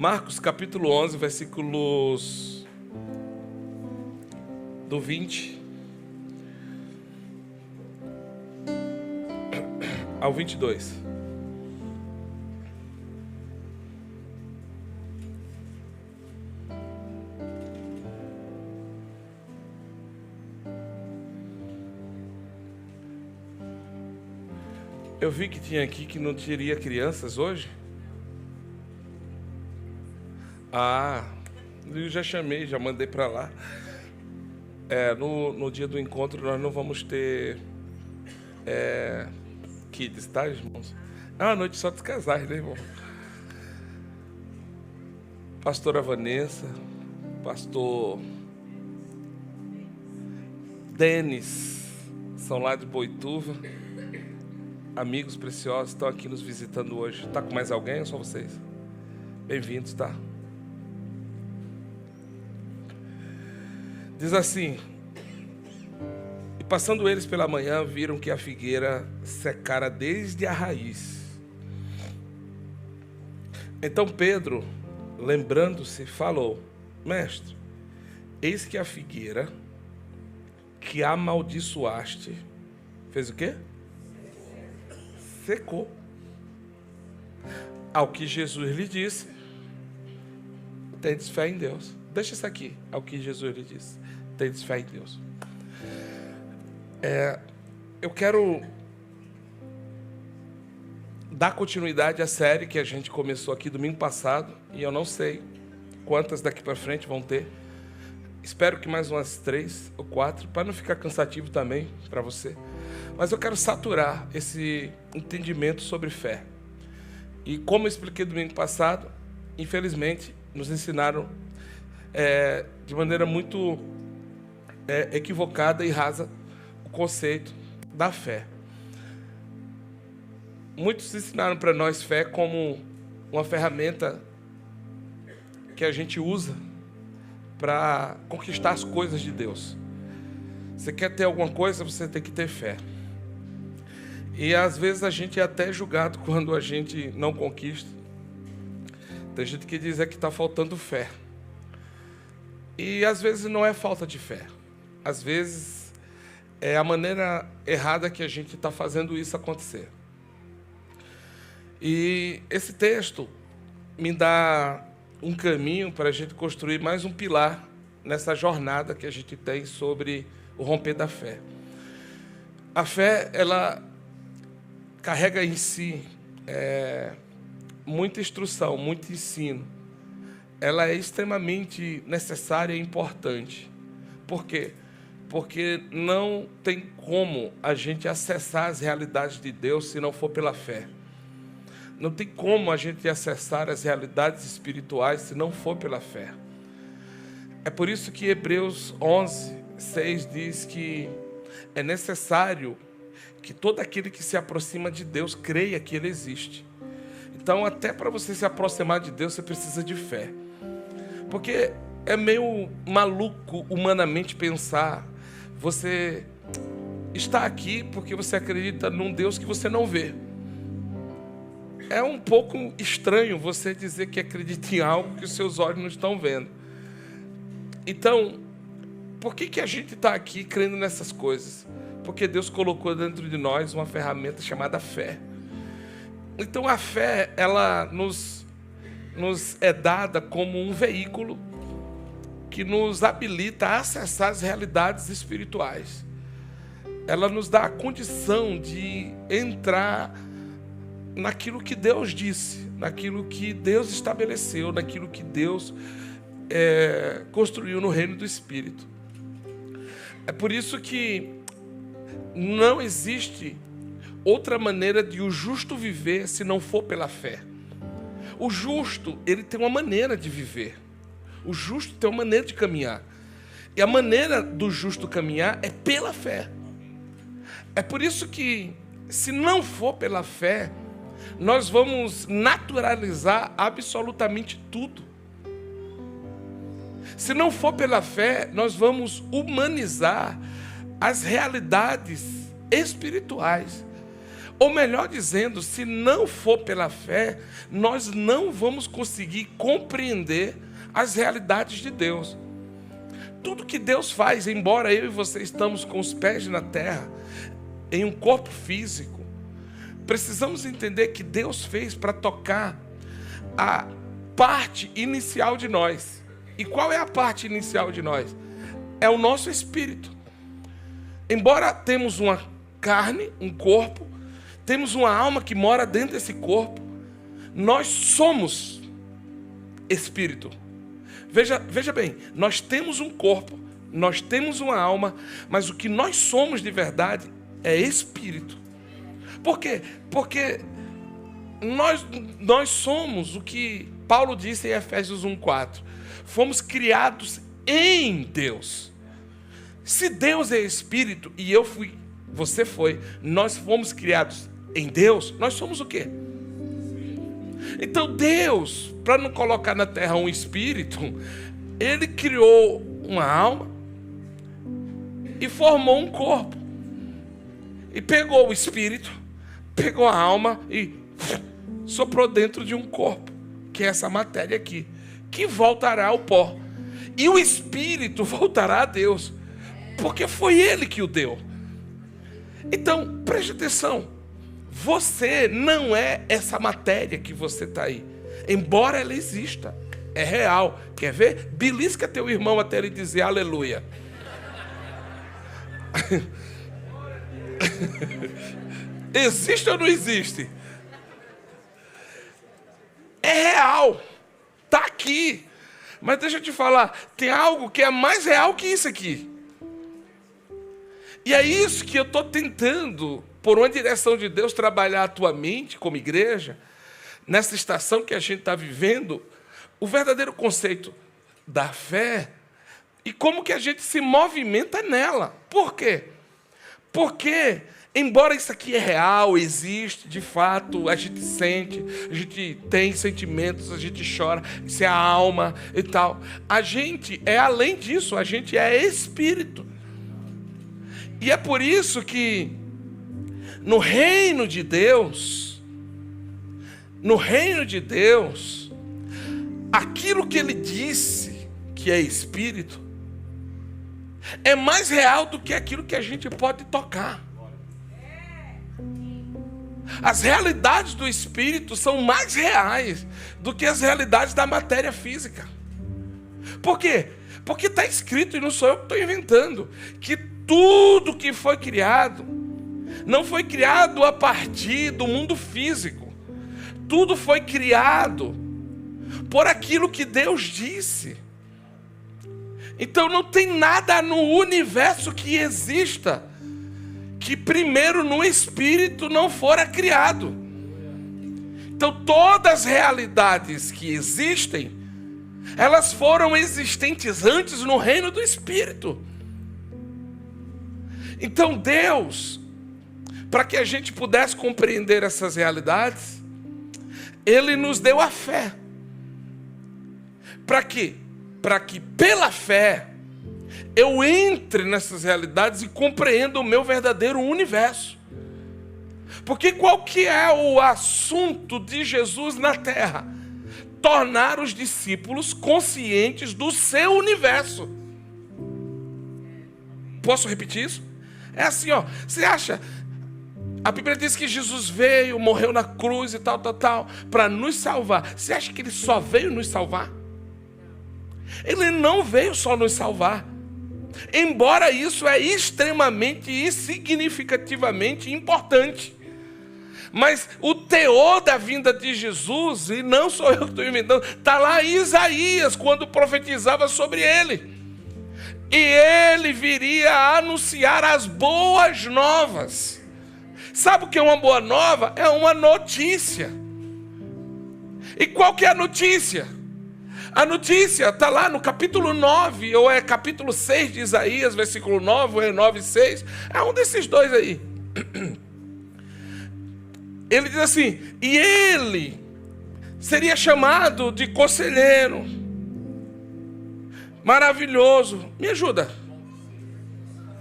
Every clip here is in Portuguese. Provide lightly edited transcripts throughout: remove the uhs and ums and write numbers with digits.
Marcos capítulo 11, versículos do 20 ao 22. Eu vi que tinha aqui que não teria crianças hoje. Eu já chamei, já mandei para lá. No dia do encontro nós não vamos ter kids, tá, irmãos? É uma noite só dos casais, né, irmão? Pastora Vanessa, pastor Denis, são lá de Boituva. Amigos preciosos estão aqui nos visitando hoje. Tá com mais alguém ou só vocês? Bem-vindos, tá? Diz assim: e passando eles pela manhã, viram que a figueira secara desde a raiz. Então Pedro, lembrando-se, falou: Mestre, eis que a figueira que amaldiçoaste fez o quê? Secou. Ao que Jesus lhe disse: tendes fé em Deus. Deixa isso aqui. Ao que Jesus lhe disse: tendes fé em Deus. Eu quero dar continuidade à série que a gente começou aqui domingo passado, e eu não sei quantas daqui para frente vão ter. Espero que mais umas 3 ou 4, para não ficar cansativo também para você. Mas eu quero saturar esse entendimento sobre fé. E como eu expliquei domingo passado, infelizmente, nos ensinaram de maneira muito equivocada e rasa o conceito da fé. Muitos ensinaram para nós fé como uma ferramenta que a gente usa para conquistar as coisas de Deus. Você quer ter alguma coisa, você tem que ter fé. E às vezes a gente é até julgado quando a gente não conquista. Tem gente que diz que está faltando fé. E às vezes não é falta de fé. Às vezes é a maneira errada que a gente está fazendo isso acontecer. E esse texto me dá um caminho para a gente construir mais um pilar nessa jornada que a gente tem sobre o romper da fé. A fé, ela carrega em si muita instrução, muito ensino. Ela é extremamente necessária e importante. Por quê? Porque não tem como a gente acessar as realidades de Deus se não for pela fé. Não tem como a gente acessar as realidades espirituais se não for pela fé. É por isso que Hebreus 11, 6 diz que é necessário que todo aquele que se aproxima de Deus creia que Ele existe. Então, até para você se aproximar de Deus, você precisa de fé. Porque é meio maluco humanamente pensar, você está aqui porque você acredita num Deus que você não vê. É um pouco estranho você dizer que acredita em algo que os seus olhos não estão vendo. Então, por que a gente está aqui crendo nessas coisas? Porque Deus colocou dentro de nós uma ferramenta chamada fé. Então a fé, ela nos é dada como um veículo que nos habilita a acessar as realidades espirituais. Ela nos dá a condição de entrar naquilo que Deus disse, naquilo que Deus estabeleceu, naquilo que Deus construiu no reino do Espírito. É por isso que não existe outra maneira de o justo viver se não for pela fé. O justo, ele tem uma maneira de viver. O justo tem uma maneira de caminhar. E a maneira do justo caminhar é pela fé. É por isso que, se não for pela fé, nós vamos naturalizar absolutamente tudo. Se não for pela fé, nós vamos humanizar as realidades espirituais. Ou melhor dizendo, se não for pela fé, nós não vamos conseguir compreender as realidades de Deus. Tudo que Deus faz, embora eu e você estamos com os pés na terra, em um corpo físico, precisamos entender que Deus fez para tocar a parte inicial de nós. E qual é a parte inicial de nós? É o nosso espírito. Embora temos uma carne, um corpo, temos uma alma que mora dentro desse corpo, nós somos espírito. Veja bem, nós temos um corpo, nós temos uma alma, mas o que nós somos de verdade é espírito. Por quê? Porque nós somos o que Paulo disse em Efésios 1:4. Fomos criados em Deus. Se Deus é espírito e você foi, nós fomos criados em Deus, nós somos o quê? Então Deus, para não colocar na terra um espírito, Ele criou uma alma e formou um corpo. E pegou o espírito, pegou a alma e soprou dentro de um corpo, que é essa matéria aqui, que voltará ao pó. E o espírito voltará a Deus, porque foi Ele que o deu. Então, preste atenção. Você não é essa matéria que você está aí. Embora ela exista. É real. Quer ver? Belisca teu irmão até ele dizer aleluia. Existe ou não existe? É real. Está aqui. Mas deixa eu te falar. Tem algo que é mais real que isso aqui. E é isso que eu estou tentando, por uma direção de Deus, trabalhar a tua mente como igreja, nessa estação que a gente está vivendo, o verdadeiro conceito da fé e como que a gente se movimenta nela. Por quê? Porque, embora isso aqui é real, existe, de fato, a gente sente, a gente tem sentimentos, a gente chora, isso é a alma e tal. A gente é além disso, a gente é espírito. E é por isso que no reino de Deus, aquilo que Ele disse que é espírito, é mais real do que aquilo que a gente pode tocar. As realidades do espírito são mais reais do que as realidades da matéria física. Por quê? Porque está escrito, e não sou eu que estou inventando, que tudo que foi criado não foi criado a partir do mundo físico. Tudo foi criado por aquilo que Deus disse. Então não tem nada no universo que exista que primeiro no espírito não fora criado. Então todas as realidades que existem, elas foram existentes antes no reino do espírito. Então Deus, para que a gente pudesse compreender essas realidades, Ele nos deu a fé. Para quê? Para que pela fé eu entre nessas realidades e compreenda o meu verdadeiro universo. Porque qual que é o assunto de Jesus na terra? Tornar os discípulos conscientes do seu universo. Posso repetir isso? É assim, ó. Você acha? A Bíblia diz que Jesus veio, morreu na cruz e tal, para nos salvar. Você acha que Ele só veio nos salvar? Ele não veio só nos salvar. Embora isso é extremamente e significativamente importante. Mas o teor da vinda de Jesus, e não sou eu que estou inventando, está lá em Isaías, quando profetizava sobre Ele. E Ele viria a anunciar as boas novas. Sabe o que é uma boa nova? É uma notícia. E qual que é a notícia? A notícia está lá no capítulo 9, ou é capítulo 6 de Isaías, versículo 9, ou é 9 e 6. É um desses dois aí. Ele diz assim: e Ele seria chamado de conselheiro, maravilhoso. Me ajuda.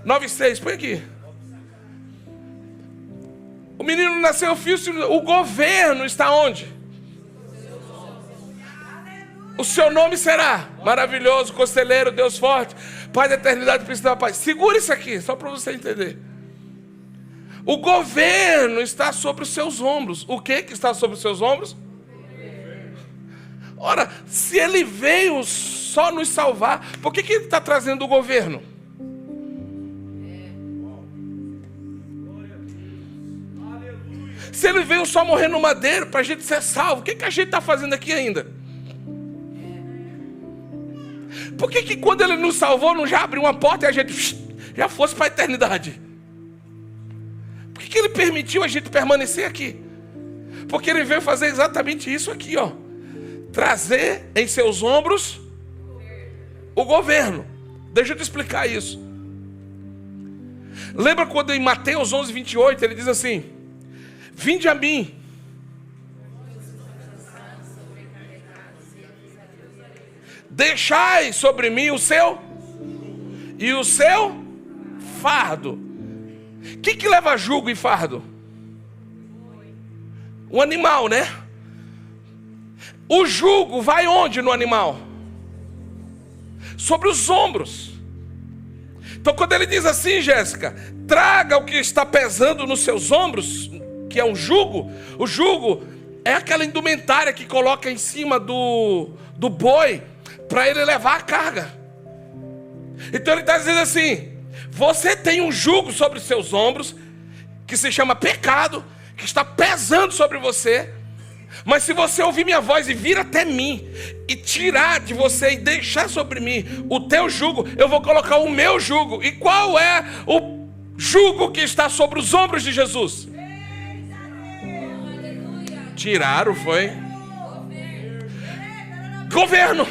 9 e 6, põe aqui. O menino nasceu, o governo está onde? O seu nome será maravilhoso, conselheiro, Deus forte, Pai da eternidade, príncipe da paz. Segura isso aqui, só para você entender. O governo está sobre os seus ombros. O que está sobre os seus ombros? Ora, se ele veio só nos salvar, por que ele está trazendo o governo? Se ele veio só morrer no madeiro para a gente ser salvo, o que a gente está fazendo aqui ainda? Por que quando ele nos salvou, não já abriu uma porta e a gente já fosse para a eternidade? Por que ele permitiu a gente permanecer aqui? Porque ele veio fazer exatamente isso aqui, ó. Trazer em seus ombros o governo. Deixa eu te explicar isso. Lembra quando em Mateus 11, 28, ele diz assim: vinde a mim, deixai sobre mim o seu fardo. O que leva jugo e fardo? Um animal, né? O jugo vai onde no animal? Sobre os ombros. Então quando ele diz assim, Jéssica, traga o que está pesando nos seus ombros, que é um jugo. O jugo é aquela indumentária que coloca em cima do boi para ele levar a carga. Então ele está dizendo assim: você tem um jugo sobre os seus ombros que se chama pecado, que está pesando sobre você. Mas se você ouvir minha voz e vir até mim e tirar de você e deixar sobre mim o teu jugo, eu vou colocar o meu jugo. E qual é o jugo que está sobre os ombros de Jesus? Tiraram, foi? Governo.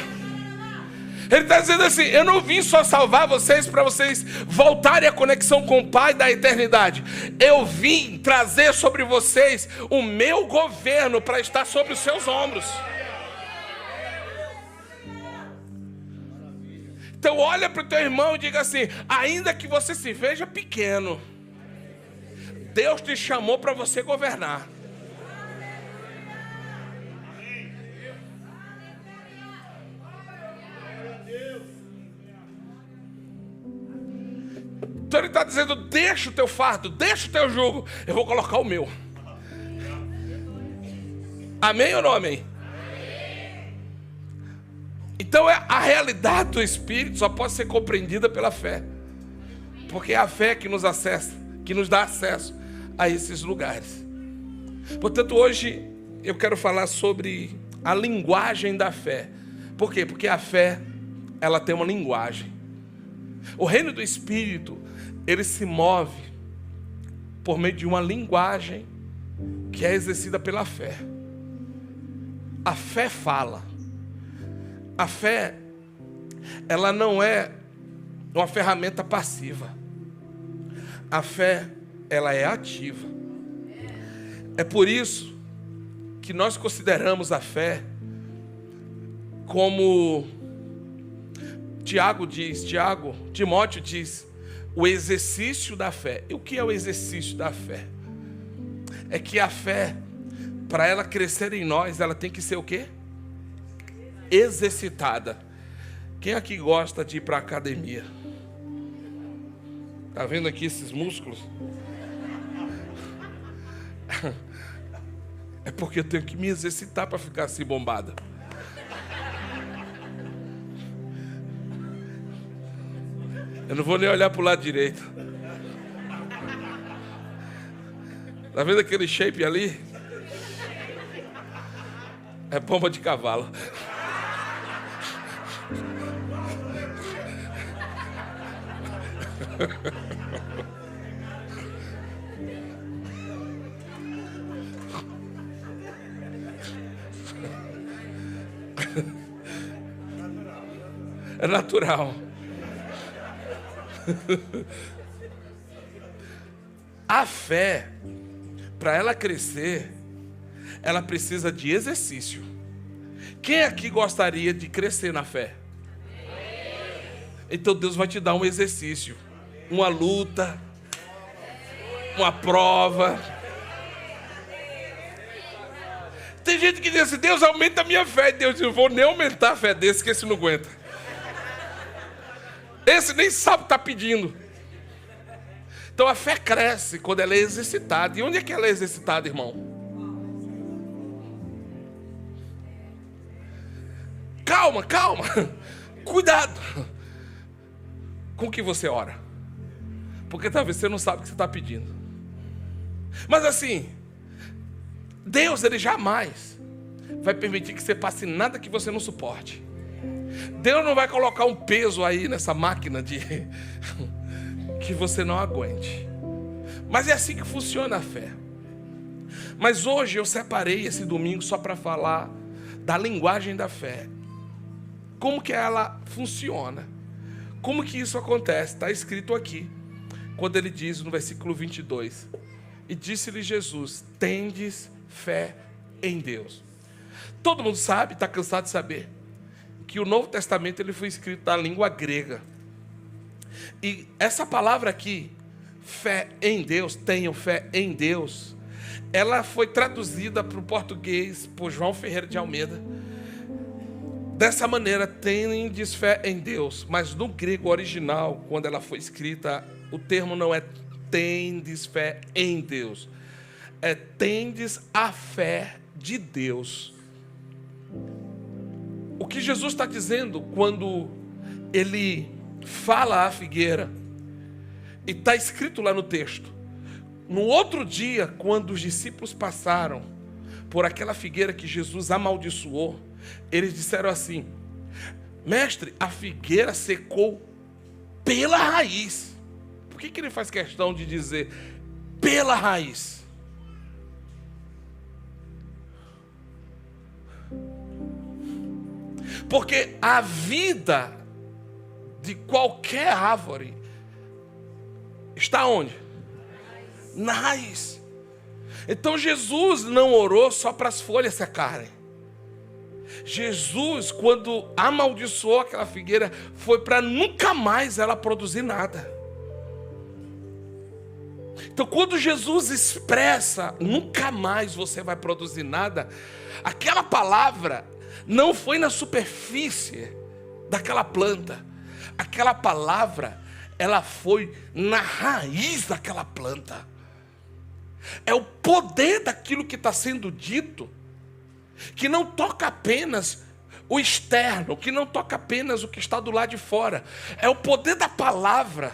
Ele está dizendo assim: eu não vim só salvar vocês para vocês voltarem à conexão com o Pai da eternidade. Eu vim trazer sobre vocês o meu governo para estar sobre os seus ombros. Então olha para o teu irmão e diga assim: ainda que você se veja pequeno, Deus te chamou para você governar. Então ele está dizendo: deixa o teu fardo, deixa o teu jugo, eu vou colocar o meu. Amém ou não amém? Então a realidade do Espírito só pode ser compreendida pela fé. Porque é a fé que nos acessa, que nos dá acesso a esses lugares. Portanto, hoje eu quero falar sobre a linguagem da fé. Por quê? Porque a fé, ela tem uma linguagem. O reino do Espírito, ele se move por meio de uma linguagem que é exercida pela fé. A fé fala. A fé, ela não é uma ferramenta passiva. A fé, ela é ativa. É por isso que nós consideramos a fé como Timóteo diz, o exercício da fé. E o que é o exercício da fé? É que a fé, para ela crescer em nós, ela tem que ser o quê? Exercitada. Quem aqui gosta de ir para a academia? Tá vendo aqui esses músculos? É porque eu tenho que me exercitar para ficar assim bombada. Eu não vou nem olhar para o lado direito. Tá vendo aquele shape ali? É bomba de cavalo. É natural. A fé, para ela crescer, ela precisa de exercício. Quem aqui gostaria de crescer na fé? Então Deus vai te dar um exercício, uma luta, uma prova, Tem gente que diz assim, Deus, aumenta a minha fé. Deus diz, eu vou nem aumentar a fé desse, que esse não aguenta. Esse nem sabe o que está pedindo. Então a fé cresce quando ela é exercitada. E onde é que ela é exercitada, irmão? Calma, calma. Cuidado com o que você ora. Porque talvez você não sabe o que você está pedindo. Mas assim, Deus, Ele jamais vai permitir que você passe nada que você não suporte. Deus não vai colocar um peso aí nessa máquina de que você não aguente. Mas é assim que funciona a fé. Mas hoje eu separei esse domingo só para falar da linguagem da fé. Como que ela funciona? Como que isso acontece? Está escrito aqui, quando ele diz no versículo 22, e disse-lhe Jesus, tendes fé em Deus. Todo mundo sabe, está cansado de saber, que o Novo Testamento ele foi escrito na língua grega. E essa palavra aqui, fé em Deus, tenham fé em Deus, ela foi traduzida para o português por João Ferreira de Almeida. Dessa maneira, tendes fé em Deus. Mas no grego original, quando ela foi escrita, o termo não é tendes fé em Deus. É tendes a fé de Deus. O que Jesus está dizendo quando ele fala à figueira, e está escrito lá no texto, no outro dia, quando os discípulos passaram por aquela figueira que Jesus amaldiçoou, eles disseram assim, mestre, a figueira secou pela raiz. Por que ele faz questão de dizer pela raiz? Porque a vida de qualquer árvore está onde? Na raiz. Então Jesus não orou só para as folhas secarem. Jesus, quando amaldiçoou aquela figueira, foi para nunca mais ela produzir nada. Então quando Jesus expressa, nunca mais você vai produzir nada, aquela palavra não foi na superfície daquela planta. Aquela palavra, ela foi na raiz daquela planta. É o poder daquilo que está sendo dito, que não toca apenas o externo, que não toca apenas o que está do lado de fora. É o poder da palavra,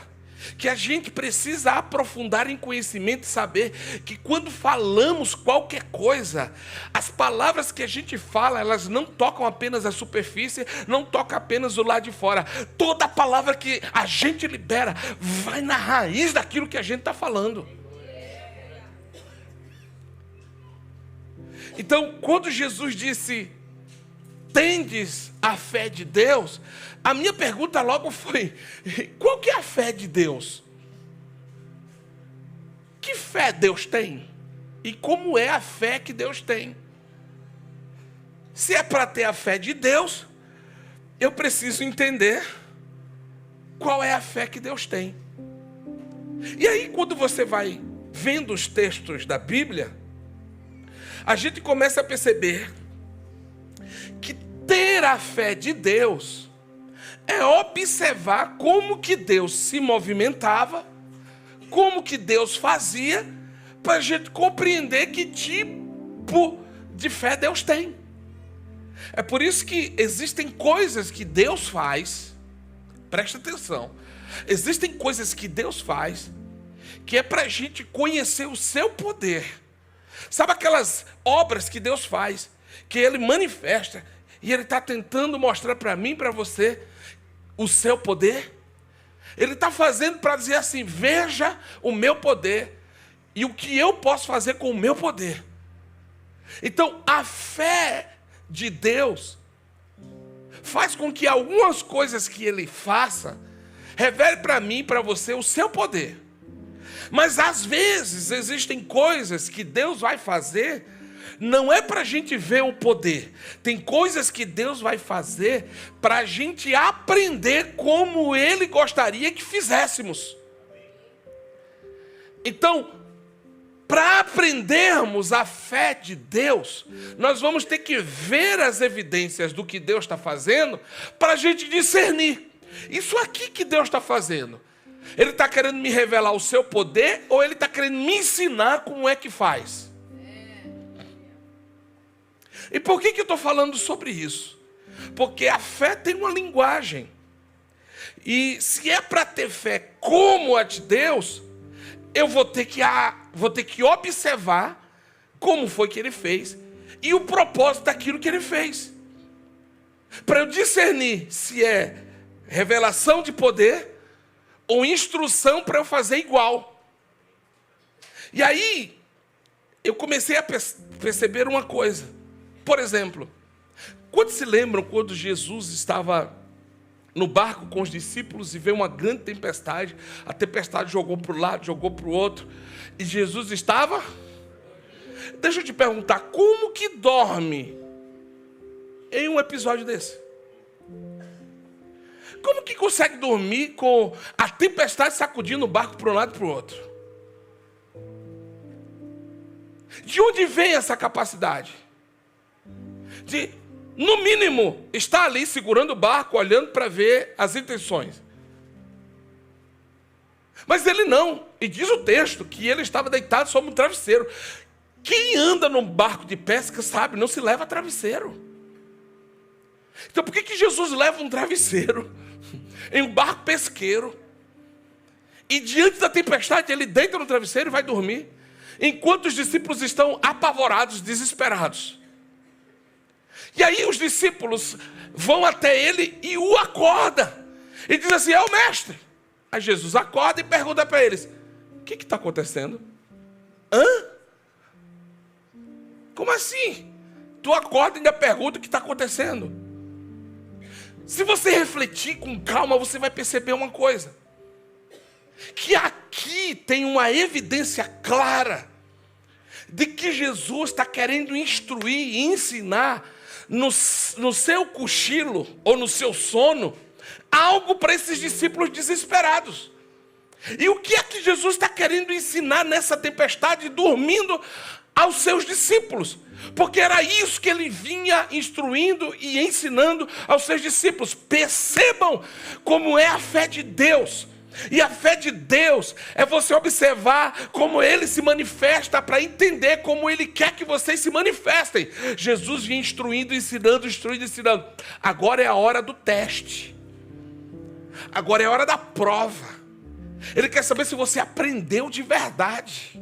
que a gente precisa aprofundar em conhecimento e saber que quando falamos qualquer coisa, as palavras que a gente fala, elas não tocam apenas a superfície, não tocam apenas o lado de fora. Toda palavra que a gente libera vai na raiz daquilo que a gente está falando. Então, quando Jesus disse, tendes a fé de Deus, a minha pergunta logo foi, qual que é a fé de Deus? Que fé Deus tem? E como é a fé que Deus tem? Se é para ter a fé de Deus, eu preciso entender qual é a fé que Deus tem. E aí, quando você vai vendo os textos da Bíblia, a gente começa a perceber que ter a fé de Deus é observar como que Deus se movimentava, como que Deus fazia, para a gente compreender que tipo de fé Deus tem. É por isso que existem coisas que Deus faz, presta atenção, existem coisas que Deus faz, que é para a gente conhecer o seu poder. Sabe aquelas obras que Deus faz, que Ele manifesta, e Ele está tentando mostrar para mim e para você o seu poder? Ele está fazendo para dizer assim, veja o meu poder, e o que eu posso fazer com o meu poder. Então, a fé de Deus faz com que algumas coisas que Ele faça, revele para mim e para você o seu poder. Mas às vezes existem coisas que Deus vai fazer, não é para a gente ver o poder. Tem coisas que Deus vai fazer para a gente aprender como Ele gostaria que fizéssemos. Então, para aprendermos a fé de Deus, nós vamos ter que ver as evidências do que Deus está fazendo para a gente discernir. Isso aqui que Deus está fazendo, Ele está querendo me revelar o seu poder ou Ele está querendo me ensinar como é que faz? E por que eu estou falando sobre isso? Porque a fé tem uma linguagem. E se é para ter fé como a de Deus, eu vou ter que observar como foi que Ele fez e o propósito daquilo que Ele fez. Para eu discernir se é revelação de poder ou instrução para eu fazer igual. E aí, eu comecei a perceber uma coisa. Por exemplo, quando se lembram quando Jesus estava no barco com os discípulos e veio uma grande tempestade, a tempestade jogou para um lado, jogou para o outro, e Jesus estava... Deixa eu te perguntar, como que dorme em um episódio desse? Como que consegue dormir com a tempestade sacudindo o barco para um lado e para o outro? De onde vem essa capacidade? De, no mínimo, estar ali segurando o barco, olhando para ver as intenções. Mas ele não. E diz o texto que ele estava deitado sobre um travesseiro. Quem anda num barco de pesca sabe, não se leva travesseiro. Então por que Jesus leva um travesseiro em um barco pesqueiro? E diante da tempestade ele deita no travesseiro e vai dormir, enquanto os discípulos estão apavorados, desesperados. E aí os discípulos vão até ele e o acorda. E diz assim, é o mestre. Aí Jesus acorda e pergunta para eles, o que está acontecendo? Hã? Como assim? Tu acorda e ainda pergunta o que está acontecendo. Se você refletir com calma, você vai perceber uma coisa. Que aqui tem uma evidência clara de que Jesus está querendo instruir e ensinar no seu cochilo ou no seu sono algo para esses discípulos desesperados. E o que é que Jesus está querendo ensinar nessa tempestade, dormindo aos seus discípulos? Porque era isso que ele vinha instruindo e ensinando aos seus discípulos. Percebam como é a fé de Deus. E a fé de Deus é você observar como Ele se manifesta para entender como Ele quer que vocês se manifestem. Jesus vinha instruindo, ensinando, ensinando. Agora é a hora do teste. Agora é a hora da prova. Ele quer saber se você aprendeu de verdade.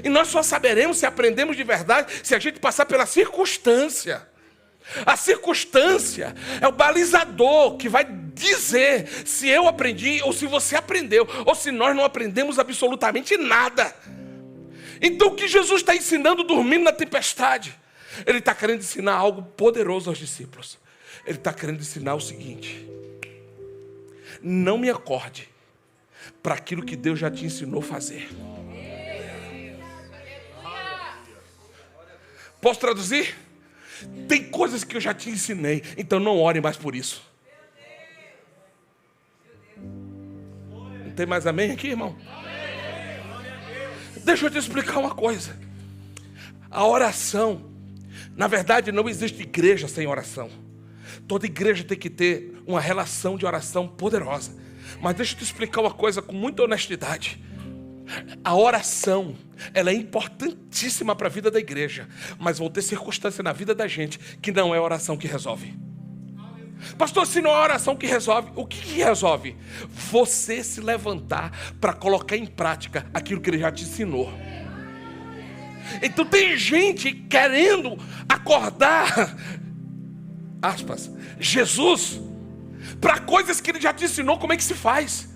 E nós só saberemos se aprendemos de verdade se a gente passar pela circunstância. A circunstância é o balizador que vai dizer se eu aprendi ou se você aprendeu, ou se nós não aprendemos absolutamente nada. Então o que Jesus está ensinando dormindo na tempestade? Ele está querendo ensinar algo poderoso aos discípulos. Ele está querendo ensinar o seguinte: não me acorde para aquilo que Deus já te ensinou a fazer. Posso traduzir? Tem coisas que eu já te ensinei, então não ore mais por isso. Não tem mais amém aqui, irmão? Deixa eu te explicar uma coisa. A oração, na verdade, não existe igreja sem oração. Toda igreja tem que ter uma relação de oração poderosa. Mas deixa eu te explicar uma coisa com muita honestidade. A oração, ela é importantíssima para a vida da igreja, mas vão ter circunstâncias na vida da gente que não é a oração que resolve. Pastor, se não é a oração que resolve, o que resolve? Você se levantar para colocar em prática aquilo que Ele já te ensinou. Então tem gente querendo acordar, aspas, Jesus, para coisas que Ele já te ensinou como é que se faz.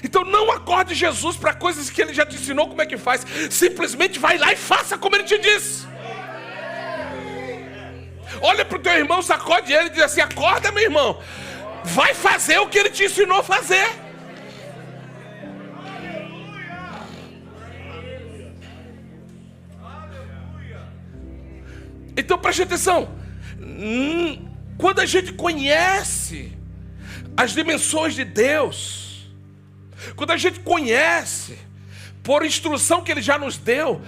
Então não acorde Jesus para coisas que Ele já te ensinou como é que faz. Simplesmente vai lá e faça como Ele te disse. Olha para o teu irmão, sacode ele e diz assim: acorda, meu irmão, vai fazer o que Ele te ensinou a fazer. Então preste atenção. Quando a gente conhece as dimensões de Deus, quando a gente conhece por instrução que Ele já nos deu,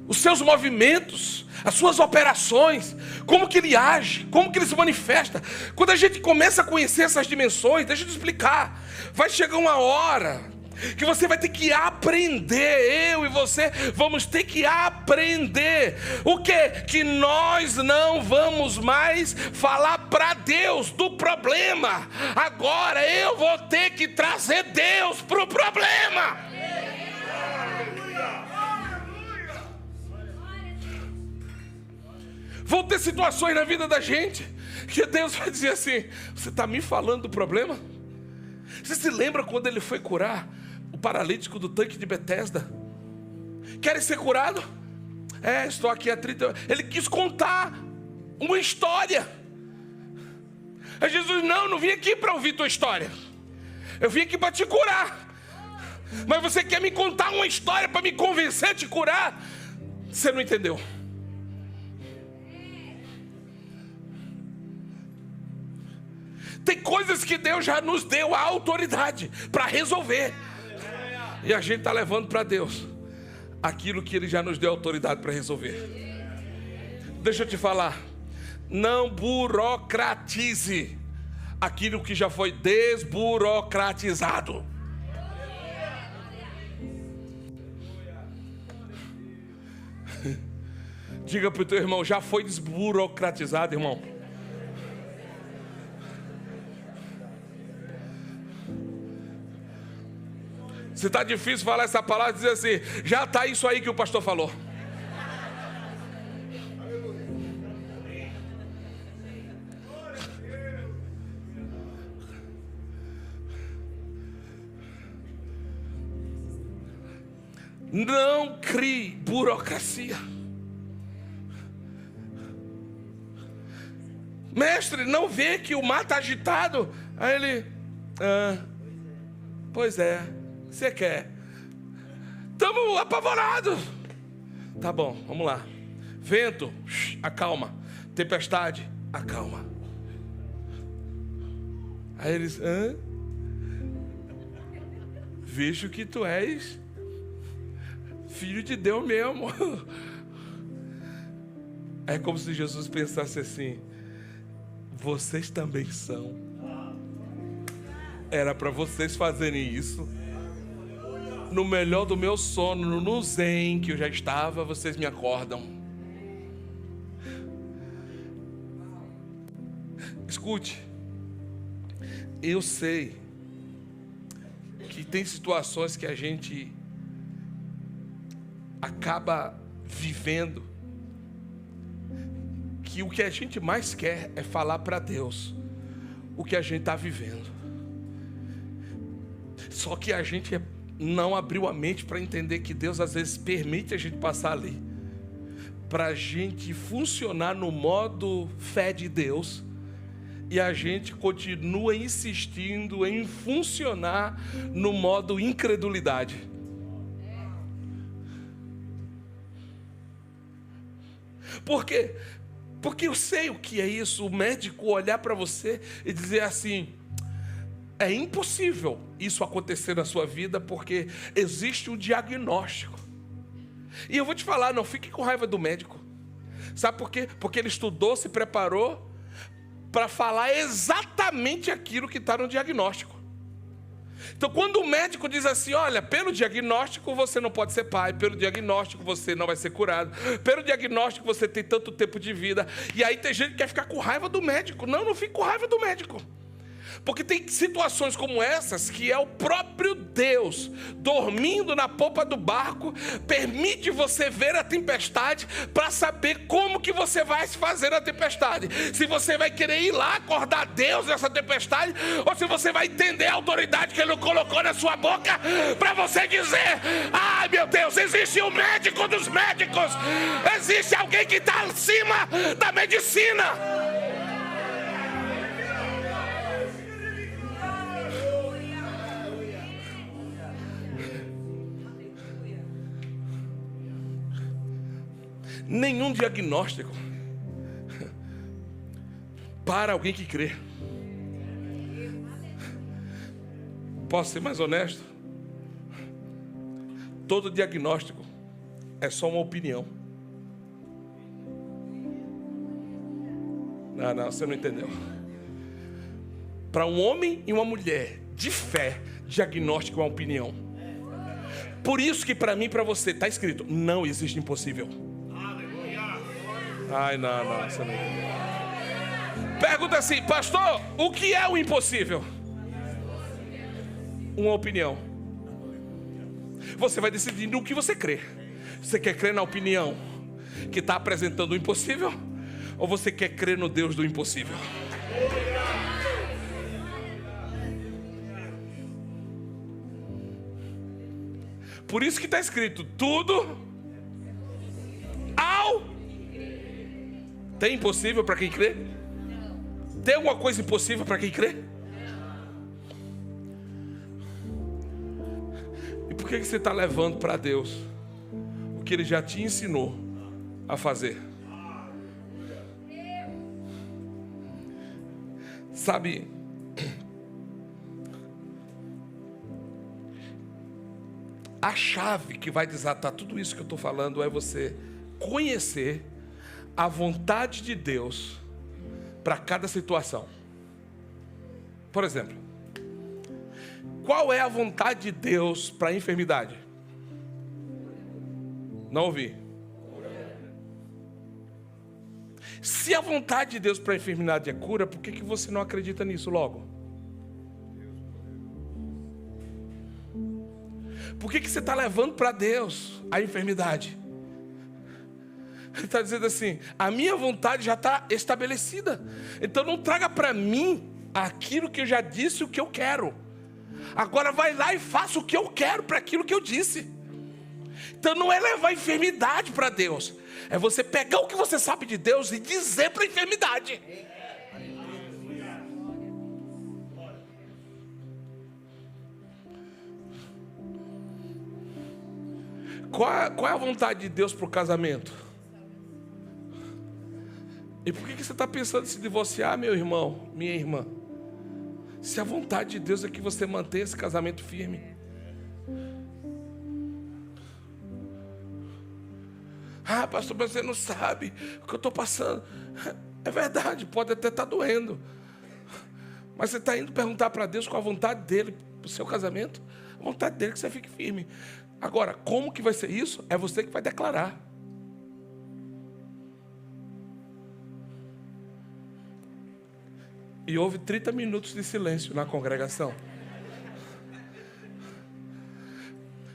os seus movimentos, as suas operações, como que Ele age, como que Ele se manifesta. Quando a gente começa a conhecer essas dimensões, deixa eu te explicar, vai chegar uma hora que você vai ter que aprender, eu e você vamos ter que aprender o quê? Que nós não vamos mais falar para Deus do problema. Agora eu vou ter que trazer Deus para o problema. Vão ter situações na vida da gente que Deus vai dizer assim: você está me falando do problema? Você se lembra quando Ele foi curar o paralítico do tanque de Betesda? Querem ser curado? Estou aqui há 30 anos. Ele quis contar uma história. Aí Jesus: não vim aqui para ouvir tua história. Eu vim aqui para te curar. Mas você quer me contar uma história para me convencer a te curar? Você não entendeu. Tem coisas que Deus já nos deu a autoridade para resolver. E a gente está levando para Deus aquilo que Ele já nos deu autoridade para resolver. Deixa eu te falar. Não burocratize aquilo que já foi desburocratizado. Diga para o teu irmão: já foi desburocratizado, irmão. Se está difícil falar essa palavra, dizer assim: já está isso aí que o pastor falou. Não crie burocracia. Mestre, não vê que o mar está agitado? Aí ele: pois é, você quer? Estamos apavorados. Tá bom, vamos lá. Vento, acalma. Tempestade, acalma. Aí eles: vejo que tu és filho de Deus mesmo. É como se Jesus pensasse assim: vocês também são. Era para vocês fazerem isso. No melhor do meu sono, no zen que eu já estava, vocês me acordam. Escute, eu sei que tem situações que a gente acaba vivendo, que o que a gente mais quer é falar para Deus o que a gente está vivendo. Só que a gente não abriu a mente para entender que Deus às vezes permite a gente passar ali, para a gente funcionar no modo fé de Deus, e a gente continua insistindo em funcionar no modo incredulidade. Por quê? Porque eu sei o que é isso, o médico olhar para você e dizer assim: é impossível isso acontecer na sua vida, porque existe um diagnóstico. E eu vou te falar, não fique com raiva do médico. Sabe por quê? Porque ele estudou, se preparou para falar exatamente aquilo que está no diagnóstico. Então, quando o médico diz assim: olha, pelo diagnóstico você não pode ser pai, pelo diagnóstico você não vai ser curado, pelo diagnóstico você tem tanto tempo de vida. E aí tem gente que quer ficar com raiva do médico. Não fique com raiva do médico. Porque tem situações como essas que é o próprio Deus dormindo na popa do barco, permite você ver a tempestade para saber como que você vai se fazer na tempestade. Se você vai querer ir lá acordar Deus nessa tempestade, ou se você vai entender a autoridade que Ele colocou na sua boca para você dizer: ai meu Deus, existe o médico dos médicos, existe alguém que está acima da medicina. Nenhum diagnóstico para alguém que crê. Posso ser mais honesto? todo diagnóstico é só uma opinião. Não, você não entendeu. Para um homem e uma mulher de fé, diagnóstico é uma opinião. Por isso que para mim e para você está escrito: não existe impossível. Ai, não, você não entendeu. Pergunta assim: pastor, o que é o impossível? Uma opinião. Você vai decidir no que você crê. Você quer crer na opinião que está apresentando o impossível? Ou você quer crer no Deus do impossível? Por isso que está escrito: tudo ao... Tem impossível para quem crê? Tem alguma coisa impossível para quem crê? E por que você está levando para Deus o que Ele já te ensinou a fazer? Sabe, a chave que vai desatar tudo isso que eu estou falando é você conhecer a vontade de Deus para cada situação. Por exemplo, qual é a vontade de Deus para a enfermidade? Não ouvi. Se a vontade de Deus para a enfermidade é cura, por que você não acredita nisso logo? Por que você está levando para Deus a enfermidade? Ele está dizendo assim: a minha vontade já está estabelecida. Então não traga para mim aquilo que eu já disse, o que eu quero. Agora vai lá e faça o que eu quero para aquilo que eu disse. Então não é levar a enfermidade para Deus. É você pegar o que você sabe de Deus e dizer para a enfermidade. Qual é a vontade de Deus para o casamento? E por que você está pensando em se divorciar, meu irmão, minha irmã? Se a vontade de Deus é que você mantenha esse casamento firme. Ah, pastor, mas você não sabe o que eu estou passando. É verdade, pode até estar doendo. Mas você está indo perguntar para Deus qual a vontade dele para o seu casamento? A vontade dele é que você fique firme. Agora, como que vai ser isso? É você que vai declarar. E houve 30 minutos de silêncio na congregação.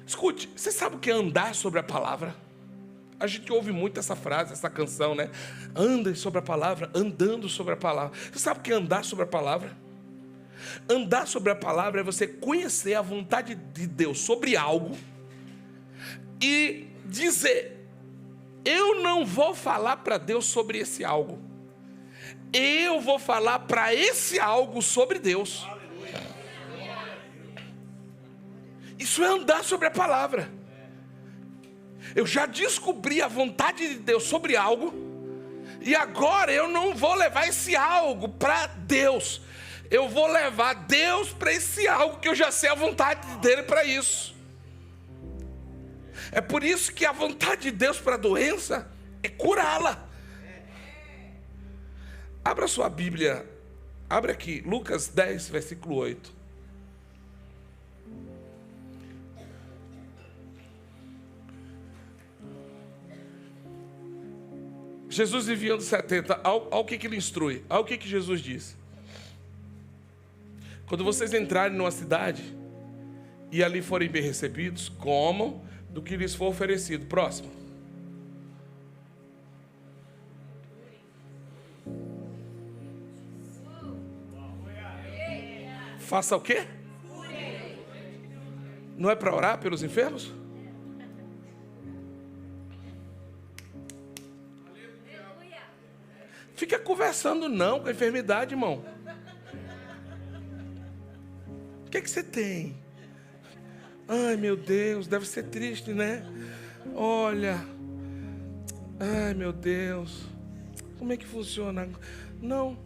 Escute, você sabe o que é andar sobre a palavra? A gente ouve muito essa frase, essa canção, né? Anda sobre a palavra, andando sobre a palavra. Você sabe o que é andar sobre a palavra? Andar sobre a palavra é você conhecer a vontade de Deus sobre algo e dizer: eu não vou falar para Deus sobre esse algo, eu vou falar para esse algo sobre Deus. Isso é andar sobre a palavra. Eu já descobri a vontade de Deus sobre algo, e agora eu não vou levar esse algo para Deus. Eu vou levar Deus para esse algo que eu já sei a vontade dele para isso. É por isso que a vontade de Deus para a doença é curá-la. Abra sua Bíblia, abre aqui, Lucas 10, versículo 8. Jesus enviando 70, ao que ele instrui, ao que Jesus diz. Quando vocês entrarem numa cidade e ali forem bem recebidos, comam do que lhes for oferecido. Próximo. Faça o quê? Não é para orar pelos enfermos? Fica conversando não com a enfermidade, irmão. O que é que você tem? Ai, meu Deus, deve ser triste, né? Olha. Ai, meu Deus. Como é que funciona? Não.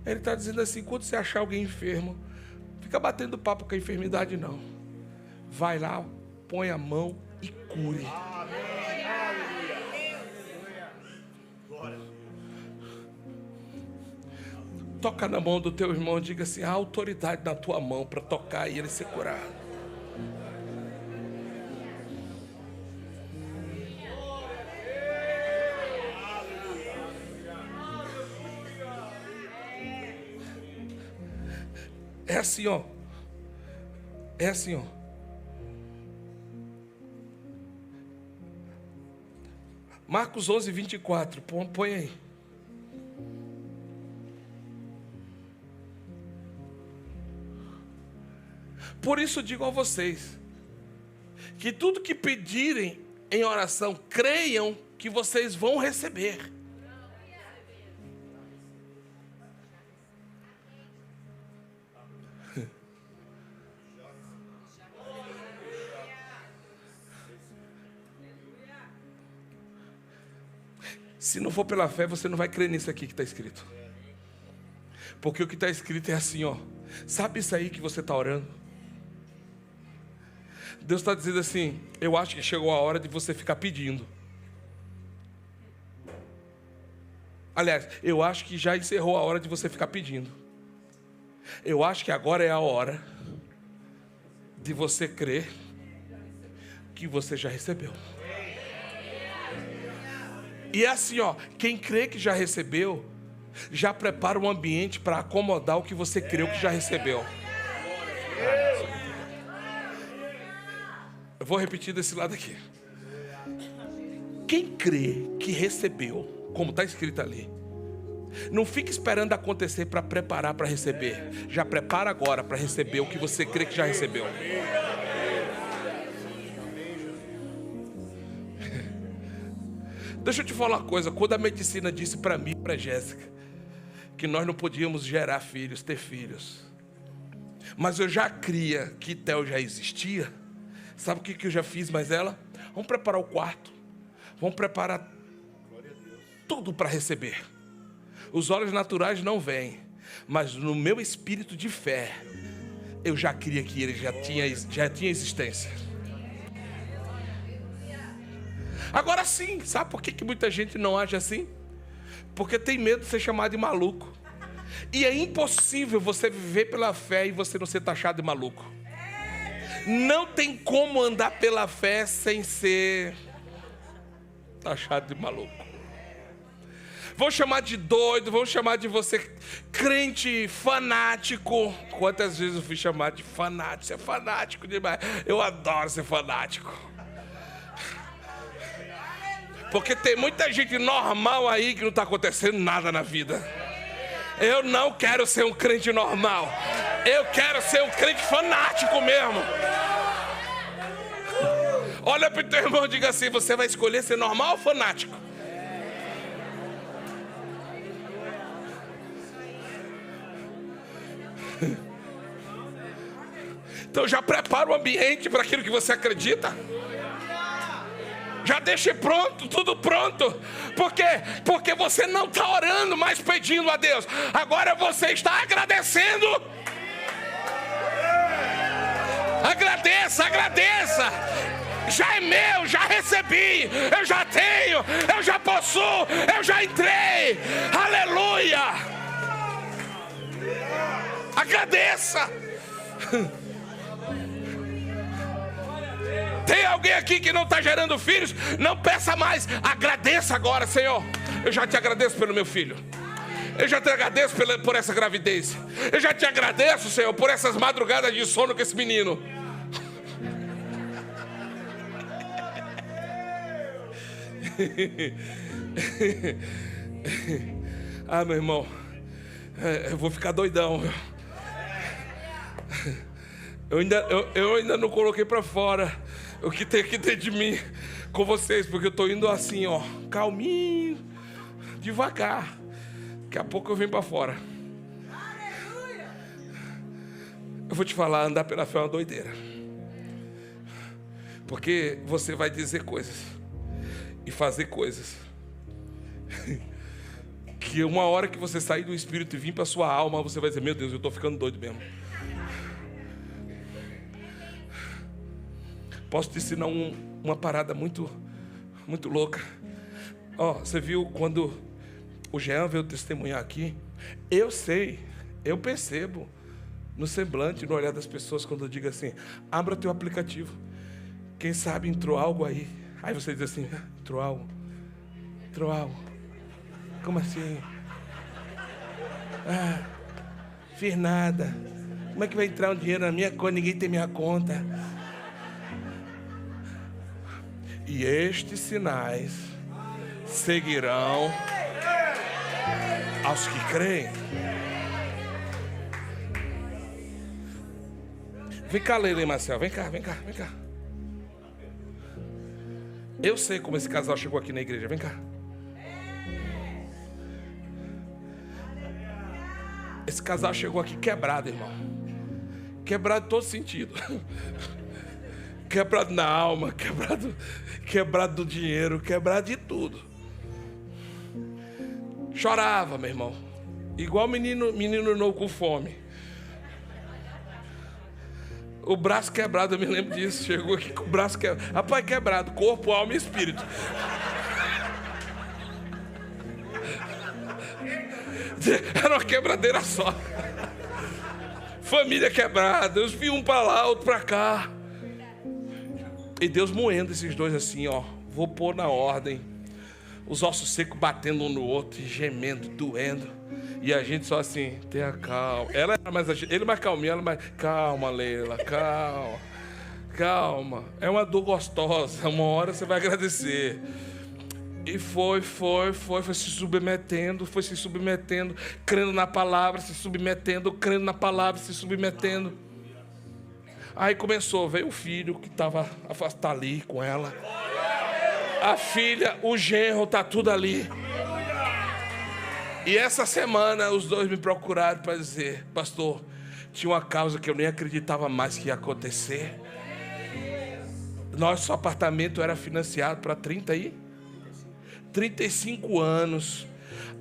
Ele está dizendo assim: quando você achar alguém enfermo, fica batendo papo com a enfermidade, não. Vai lá, põe a mão, cure. Toca na mão do teu irmão e diga assim: há autoridade na tua mão para tocar e ele ser curado. É assim, ó. É assim, ó. Marcos 11, 24. Põe aí. Por isso digo a vocês, que tudo que pedirem em oração, creiam que vocês vão receber. Se não for pela fé, você não vai crer nisso aqui que está escrito. Porque o que está escrito é assim, ó. Sabe isso aí que você está orando? Deus está dizendo assim: eu acho que chegou a hora de você ficar pedindo. Aliás, eu acho que já encerrou a hora de você ficar pedindo. Eu acho que agora é a hora de você crer que você já recebeu. E é assim, ó, quem crê que já recebeu, já prepara um ambiente para acomodar o que você creu que já recebeu. Eu vou repetir desse lado aqui. Quem crê que recebeu, como está escrito ali, não fica esperando acontecer para preparar para receber. Já prepara agora para receber o que você crê que já recebeu. Deixa eu te falar uma coisa. Quando a medicina disse para mim e para Jéssica que nós não podíamos gerar filhos, ter filhos, mas eu já cria que Theo já existia, sabe o que eu já fiz mais ela? Vamos preparar o quarto, vamos preparar tudo para receber. Os olhos naturais não veem, mas no meu espírito de fé, eu já cria que ele já tinha existência. Agora sim, sabe por que muita gente não age assim? Porque tem medo de ser chamado de maluco. E é impossível você viver pela fé e você não ser taxado de maluco. Não tem como andar pela fé sem ser taxado de maluco. Vão chamar de doido, vão chamar de você crente fanático. Quantas vezes eu fui chamado de fanático? Você é fanático demais. Eu adoro ser fanático. Porque tem muita gente normal aí que não está acontecendo nada na vida. Eu não quero ser um crente normal. Eu quero ser um crente fanático mesmo. Olha para o teu irmão e diga assim: você vai escolher ser normal ou fanático? Então já prepara o ambiente para aquilo que você acredita. Já deixe pronto, tudo pronto. Por quê? Porque você não está orando, mas pedindo a Deus. Agora você está agradecendo. Agradeça, agradeça. Já é meu, já recebi. Eu já tenho, eu já possuo, eu já entrei. Aleluia. Agradeça. Tem alguém aqui que não está gerando filhos? Não peça mais, agradeça agora: Senhor, eu já te agradeço pelo meu filho. Eu já te agradeço por essa gravidez. Eu já te agradeço, Senhor, por essas madrugadas de sono com esse menino. Ah, meu irmão, eu vou ficar doidão. Eu ainda não coloquei para fora o que tem que ter de mim com vocês, porque eu estou indo assim, ó, calminho, devagar. Daqui a pouco eu venho para fora. Eu vou te falar, andar pela fé é uma doideira. Porque você vai dizer coisas e fazer coisas que uma hora que você sair do espírito e vir para sua alma, você vai dizer: meu Deus, eu estou ficando doido mesmo. Posso te ensinar uma parada muito, muito louca. Você viu quando o Jean veio testemunhar aqui? Eu sei, eu percebo no semblante, no olhar das pessoas, quando eu digo assim: abra teu aplicativo, quem sabe entrou algo aí. Aí você diz assim: entrou algo. Como assim? Fiz nada. Como é que vai entrar um dinheiro na minha conta? Ninguém tem minha conta. E estes sinais seguirão aos que creem. Vem cá, Leila e Marcel, vem cá. Eu sei como esse casal chegou aqui na igreja, vem cá. Esse casal chegou aqui quebrado, irmão. Quebrado em todo sentido. Quebrado na alma, quebrado do dinheiro, quebrado de tudo. Chorava, meu irmão. Igual menino novo com fome. O braço quebrado, eu me lembro disso. Chegou aqui com o braço quebrado. Rapaz, quebrado, corpo, alma e espírito. Era uma quebradeira só. Família quebrada. Eu vi um para lá, outro para cá. E Deus moendo esses dois assim, vou pôr na ordem. Os ossos secos batendo um no outro, gemendo, doendo. E a gente só assim, tenha calma. Ele mais calminho, ela mais... Calma, Leila, calma. É uma dor gostosa, uma hora você vai agradecer. E foi se submetendo, crendo na palavra, se submetendo, crendo na palavra, se submetendo. Aí veio o filho que estava ali com ela. A filha, o genro, tá tudo ali. E essa semana os dois me procuraram para dizer: pastor, tinha uma causa que eu nem acreditava mais que ia acontecer. Nosso apartamento era financiado para 35 anos.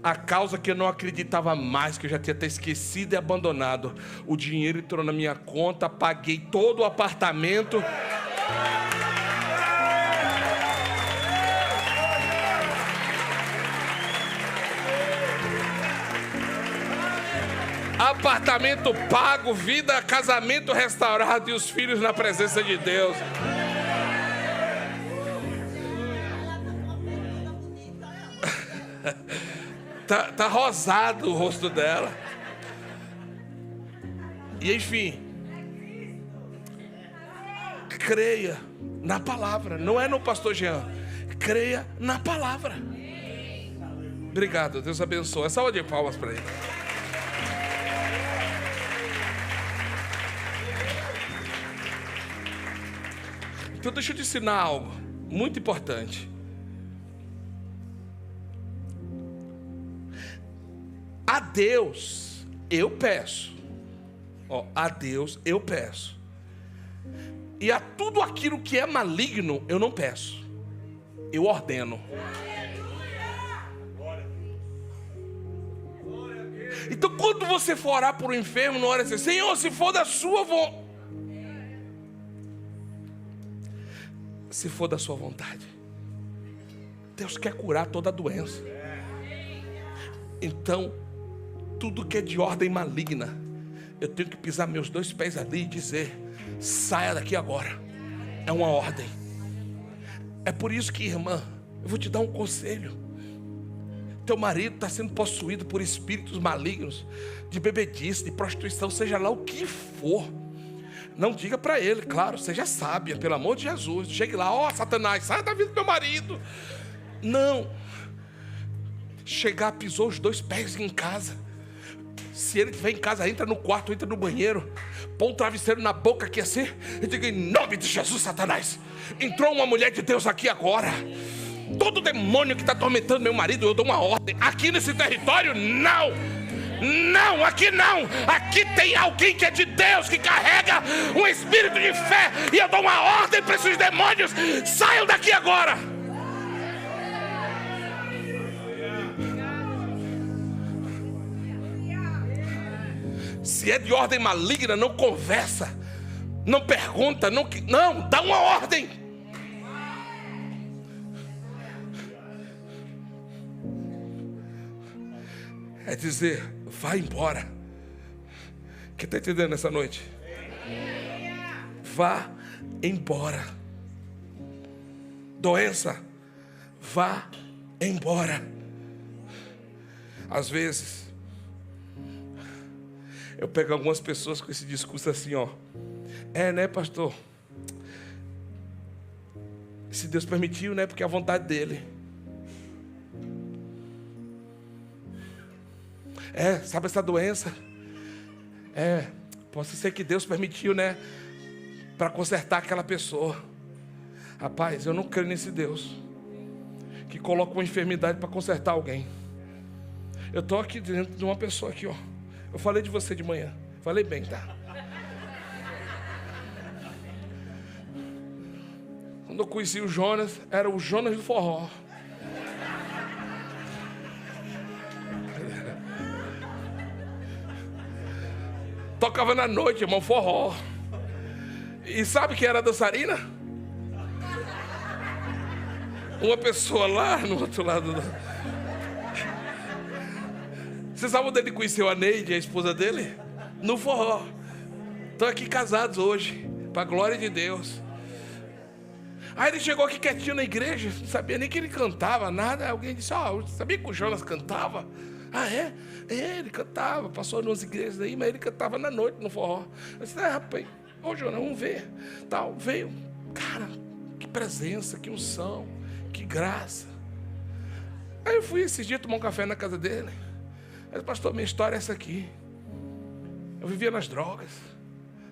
A causa que eu não acreditava mais, que eu já tinha até esquecido e abandonado. O dinheiro entrou na minha conta, paguei todo o apartamento. Apartamento pago, vida, casamento restaurado e os filhos na presença de Deus. Tá rosado o rosto dela. E enfim, creia na palavra. Não é no pastor Jean. Creia na palavra. Obrigado, Deus abençoe. Salva de palmas para ele. Então deixa eu te ensinar algo muito importante. A Deus eu peço. A Deus eu peço. E a tudo aquilo que é maligno eu não peço. Eu ordeno. Então quando você for orar por um enfermo, não ore assim: Senhor, se for da sua vontade. Se for da sua vontade. Deus quer curar toda a doença. Então, tudo que é de ordem maligna, eu tenho que pisar meus 2 pés ali e dizer: saia daqui agora. É uma ordem. É por isso que, irmã, eu vou te dar um conselho. Teu marido está sendo possuído por espíritos malignos, de bebedice, de prostituição, seja lá o que for. Não diga para ele, claro, seja sábia, pelo amor de Jesus. Chegue lá: Satanás, sai da vida do meu marido. Não. Chegar, pisou os 2 pés em casa. Se ele estiver em casa, entra no quarto, entra no banheiro, põe um travesseiro na boca aqui assim, e diga: em nome de Jesus, Satanás, entrou uma mulher de Deus aqui agora. Todo demônio que está atormentando meu marido, eu dou uma ordem. Aqui nesse território, não. Não, aqui não. Aqui tem alguém que é de Deus, que carrega um espírito de fé. E eu dou uma ordem para esses demônios: saiam daqui agora. Se é de ordem maligna, não conversa. Não pergunta, não, dá uma ordem. É dizer, vai embora. Quem está entendendo nessa noite? Vá embora. Doença, vá embora. Às vezes, eu pego algumas pessoas com esse discurso assim, ó. Né, pastor? Se Deus permitiu, né? Porque é a vontade dele. Sabe essa doença? Pode ser que Deus permitiu, né? Para consertar aquela pessoa. Rapaz, eu não creio nesse Deus que coloca uma enfermidade para consertar alguém. Eu estou aqui dentro de uma pessoa aqui, ó. Eu falei de você de manhã. Falei bem, tá? Quando eu conheci o Jonas, era o Jonas do forró. Tocava na noite, irmão, forró. E sabe quem era a dançarina? Uma pessoa lá no outro lado. Você sabe onde ele conheceu a Neide, a esposa dele? No forró. Estão aqui casados hoje, para a glória de Deus. Aí ele chegou aqui quietinho na igreja, não sabia nem que ele cantava, nada. Alguém disse, sabia que o Jonas cantava? Ele cantava, passou nas igrejas aí, mas ele cantava na noite no forró. Eu disse, rapaz, Jonas, vamos ver. Tal, veio, cara, que presença, que unção, que graça. Aí eu fui esses dias tomar um café na casa dele. Ele disse, pastor, minha história é essa aqui. Eu vivia nas drogas,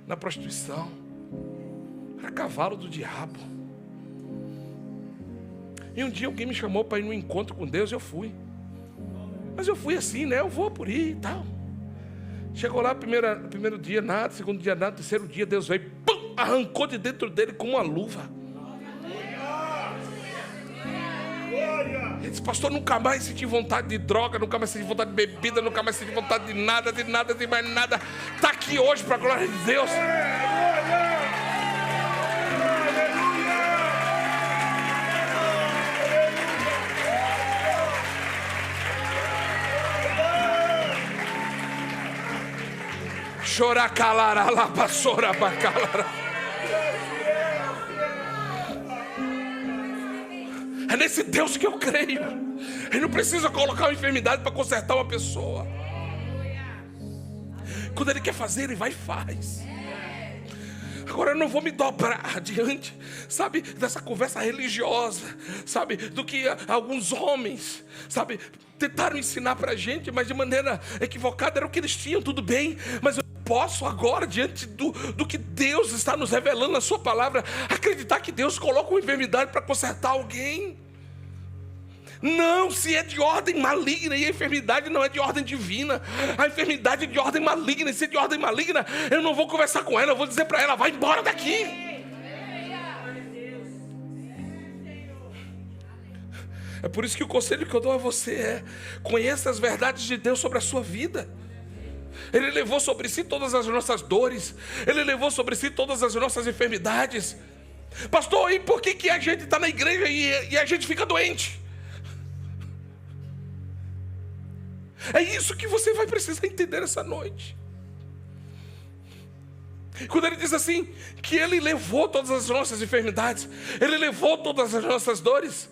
na prostituição. Era cavalo do diabo. E um dia alguém me chamou para ir num encontro com Deus, eu fui. Mas eu fui assim, né? Eu vou por aí e tal. Chegou lá, primeiro dia nada, segundo dia nada, terceiro dia Deus veio, pum, arrancou de dentro dele com uma luva. Ele disse, pastor, nunca mais senti vontade de droga, nunca mais senti vontade de bebida, nunca mais senti vontade de nada, de mais nada. Está aqui hoje para a glória de Deus. Chorar, calar, lá, passora, bacalara. É nesse Deus que eu creio. Ele não precisa colocar uma enfermidade para consertar uma pessoa. Quando Ele quer fazer, Ele vai e faz. Agora eu não vou me dobrar diante, sabe, dessa conversa religiosa, sabe, do que alguns homens, sabe, tentaram ensinar para a gente, mas de maneira equivocada. Era o que eles tinham, tudo bem, mas eu posso agora, diante do que Deus está nos revelando na sua palavra, acreditar que Deus coloca uma enfermidade para consertar alguém. Não, se é de ordem maligna, e a enfermidade não é de ordem divina, a enfermidade é de ordem maligna, e se é de ordem maligna, eu não vou conversar com ela, eu vou dizer para ela, vai embora daqui. É por isso que o conselho que eu dou a você é: conheça as verdades de Deus sobre a sua vida. Ele levou sobre si todas as nossas dores, Ele levou sobre si todas as nossas enfermidades. Pastor, e por que a gente está na igreja e a gente fica doente? É isso que você vai precisar entender essa noite. Quando ele diz assim, que Ele levou todas as nossas enfermidades, Ele levou todas as nossas dores,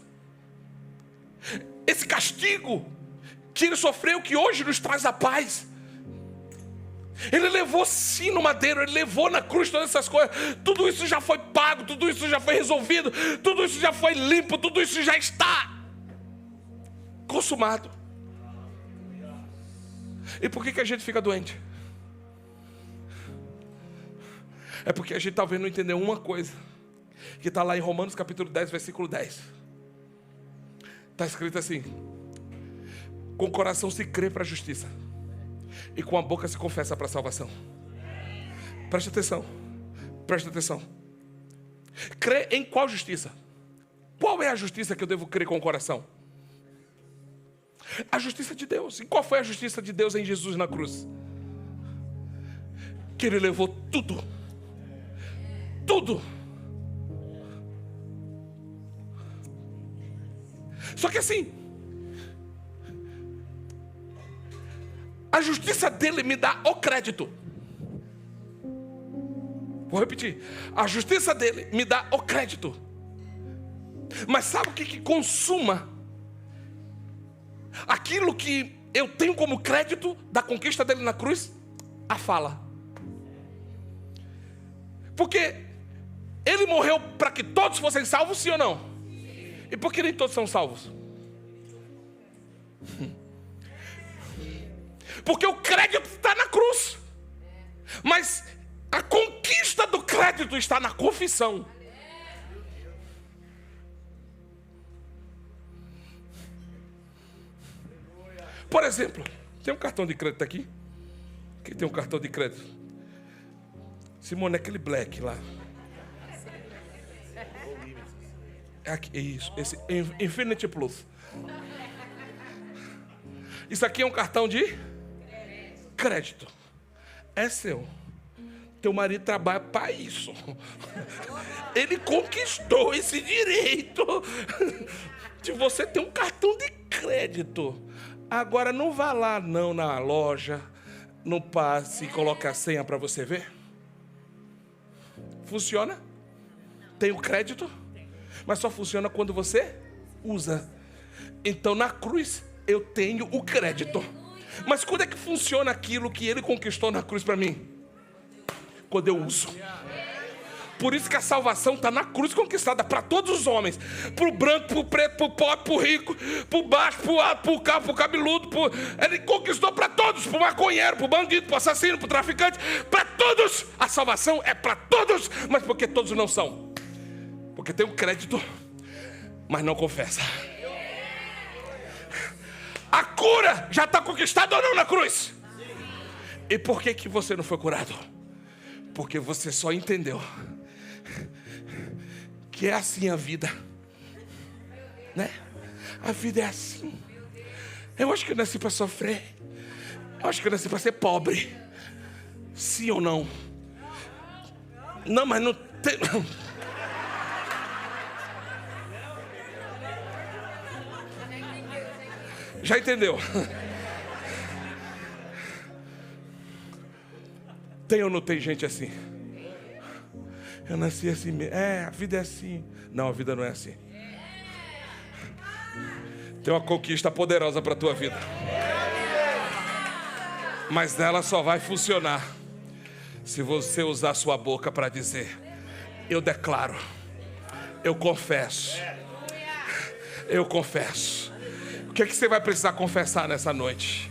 esse castigo que Ele sofreu, que hoje nos traz a paz, Ele levou sim no madeiro, Ele levou na cruz todas essas coisas. Tudo isso já foi pago, tudo isso já foi resolvido, tudo isso já foi limpo, tudo isso já está consumado. E por que a gente fica doente? É porque a gente talvez não entendeu uma coisa, que está lá em Romanos capítulo 10, versículo 10. Está escrito assim: com o coração se crê para a justiça, e com a boca se confessa para a salvação. Preste atenção, preste atenção. Crê em qual justiça? Qual é a justiça que eu devo crer com o coração? A justiça de Deus. E qual foi a justiça de Deus em Jesus na cruz? Que Ele levou tudo, tudo. Só que assim, a justiça dele me dá o crédito. Vou repetir. A justiça dele me dá o crédito. Mas sabe o que consuma aquilo que eu tenho como crédito da conquista dele na cruz? A fala. Porque ele morreu para que todos fossem salvos, sim ou não? E por que nem todos são salvos? Porque o crédito está na cruz. Mas a conquista do crédito está na confissão. Por exemplo, tem um cartão de crédito aqui? Quem tem um cartão de crédito? Simone, aquele black lá. Aqui, isso, esse Infinity Plus. Isso aqui é um cartão de crédito. É seu. Teu marido trabalha para isso. Ele conquistou esse direito de você ter um cartão de crédito. Agora não vá lá não na loja, no passe e coloque a senha para você ver. Funciona? Tem o crédito? Mas só funciona quando você usa. Então na cruz eu tenho o crédito. Mas quando é que funciona aquilo que ele conquistou na cruz para mim? Quando eu uso. Por isso que a salvação está na cruz conquistada para todos os homens. Para o branco, para o preto, para o pobre, para o rico, para o baixo, para o alto, para o calvo, para o cabeludo. Ele conquistou para todos. Para o maconheiro, para o bandido, para o assassino, para o traficante. Para todos. A salvação é para todos. Mas por que todos não são? Porque tem um crédito, mas não confessa. A cura já está conquistada ou não na cruz? E por que você não foi curado? Porque você só entendeu que é assim a vida, né? A vida é assim. Eu acho que eu nasci para sofrer. Eu acho que eu nasci para ser pobre. Sim ou não? Não, mas não tem... Já entendeu? Tem ou não tem gente assim? Eu nasci assim mesmo. A vida é assim. Não, a vida não é assim. Tem uma conquista poderosa para a tua vida. Mas ela só vai funcionar se você usar a sua boca para dizer: eu declaro, eu confesso, eu confesso. O que é que você vai precisar confessar nessa noite?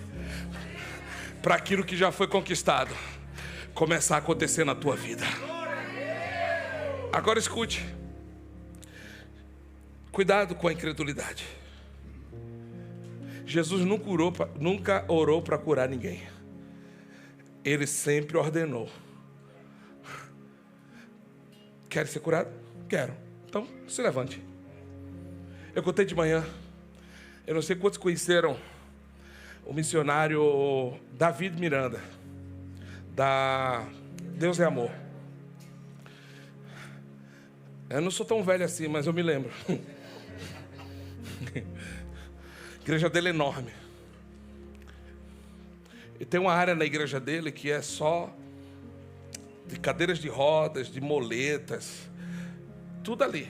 Para aquilo que já foi conquistado começar a acontecer na tua vida. Agora escute. Cuidado com a incredulidade. Jesus nunca orou para curar ninguém. Ele sempre ordenou. Quer ser curado? Quero. Então se levante. Eu contei de manhã. Eu não sei quantos conheceram o missionário David Miranda, da Deus é Amor. Eu não sou tão velho assim, mas eu me lembro. A igreja dele é enorme. E tem uma área na igreja dele que é só de cadeiras de rodas, de moletas, tudo ali.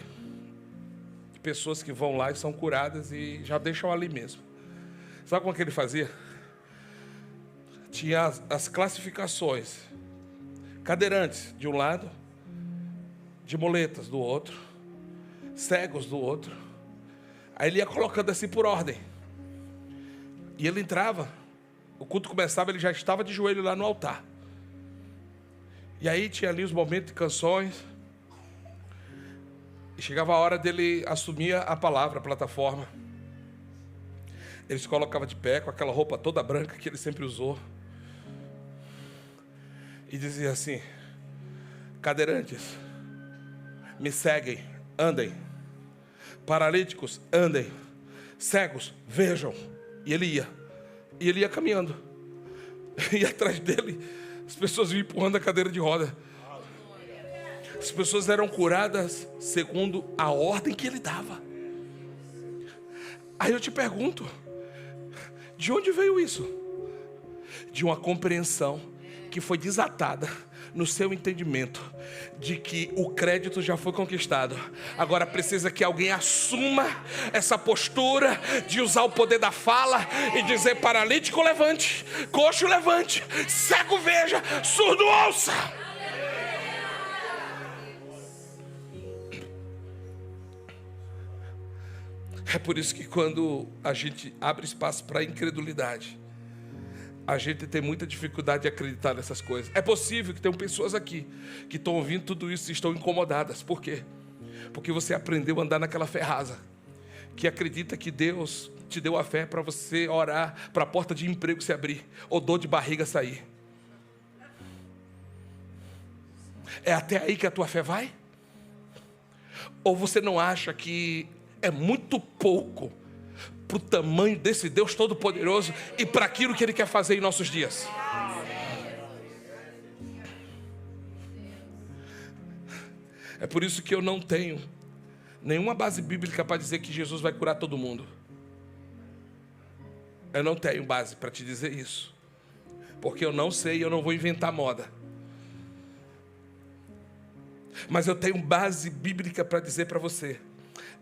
Pessoas que vão lá e são curadas e já deixam ali mesmo. Sabe como é que ele fazia? Tinha as classificações. Cadeirantes de um lado, de moletas do outro, cegos do outro. Aí ele ia colocando assim por ordem. E ele entrava, o culto começava, ele já estava de joelho lá no altar. E aí tinha ali os momentos de canções. E chegava a hora dele assumir a palavra, a plataforma. Ele se colocava de pé com aquela roupa toda branca que ele sempre usou. E dizia assim: cadeirantes, me seguem, andem. Paralíticos, andem. Cegos, vejam. E ele ia. E ele ia caminhando. E atrás dele, as pessoas iam empurrando a cadeira de roda. As pessoas eram curadas segundo a ordem que ele dava. Aí eu te pergunto, de onde veio isso? De uma compreensão que foi desatada no seu entendimento de que o crédito já foi conquistado. Agora precisa que alguém assuma essa postura de usar o poder da fala e dizer: paralítico levante, coxo levante, cego veja, surdo ouça. É por isso que quando a gente abre espaço para a incredulidade, a gente tem muita dificuldade de acreditar nessas coisas. É possível que tenham pessoas aqui que estão ouvindo tudo isso e estão incomodadas. Por quê? Porque você aprendeu a andar naquela fé rasa, que acredita que Deus te deu a fé para você orar para a porta de emprego se abrir, ou dor de barriga sair. É até aí que a tua fé vai? Ou você não acha que é muito pouco para o tamanho desse Deus Todo-Poderoso e para aquilo que Ele quer fazer em nossos dias? É por isso que eu não tenho nenhuma base bíblica para dizer que Jesus vai curar todo mundo. Eu não tenho base para te dizer isso, porque eu não sei e eu não vou inventar moda. Mas eu tenho base bíblica para dizer para você: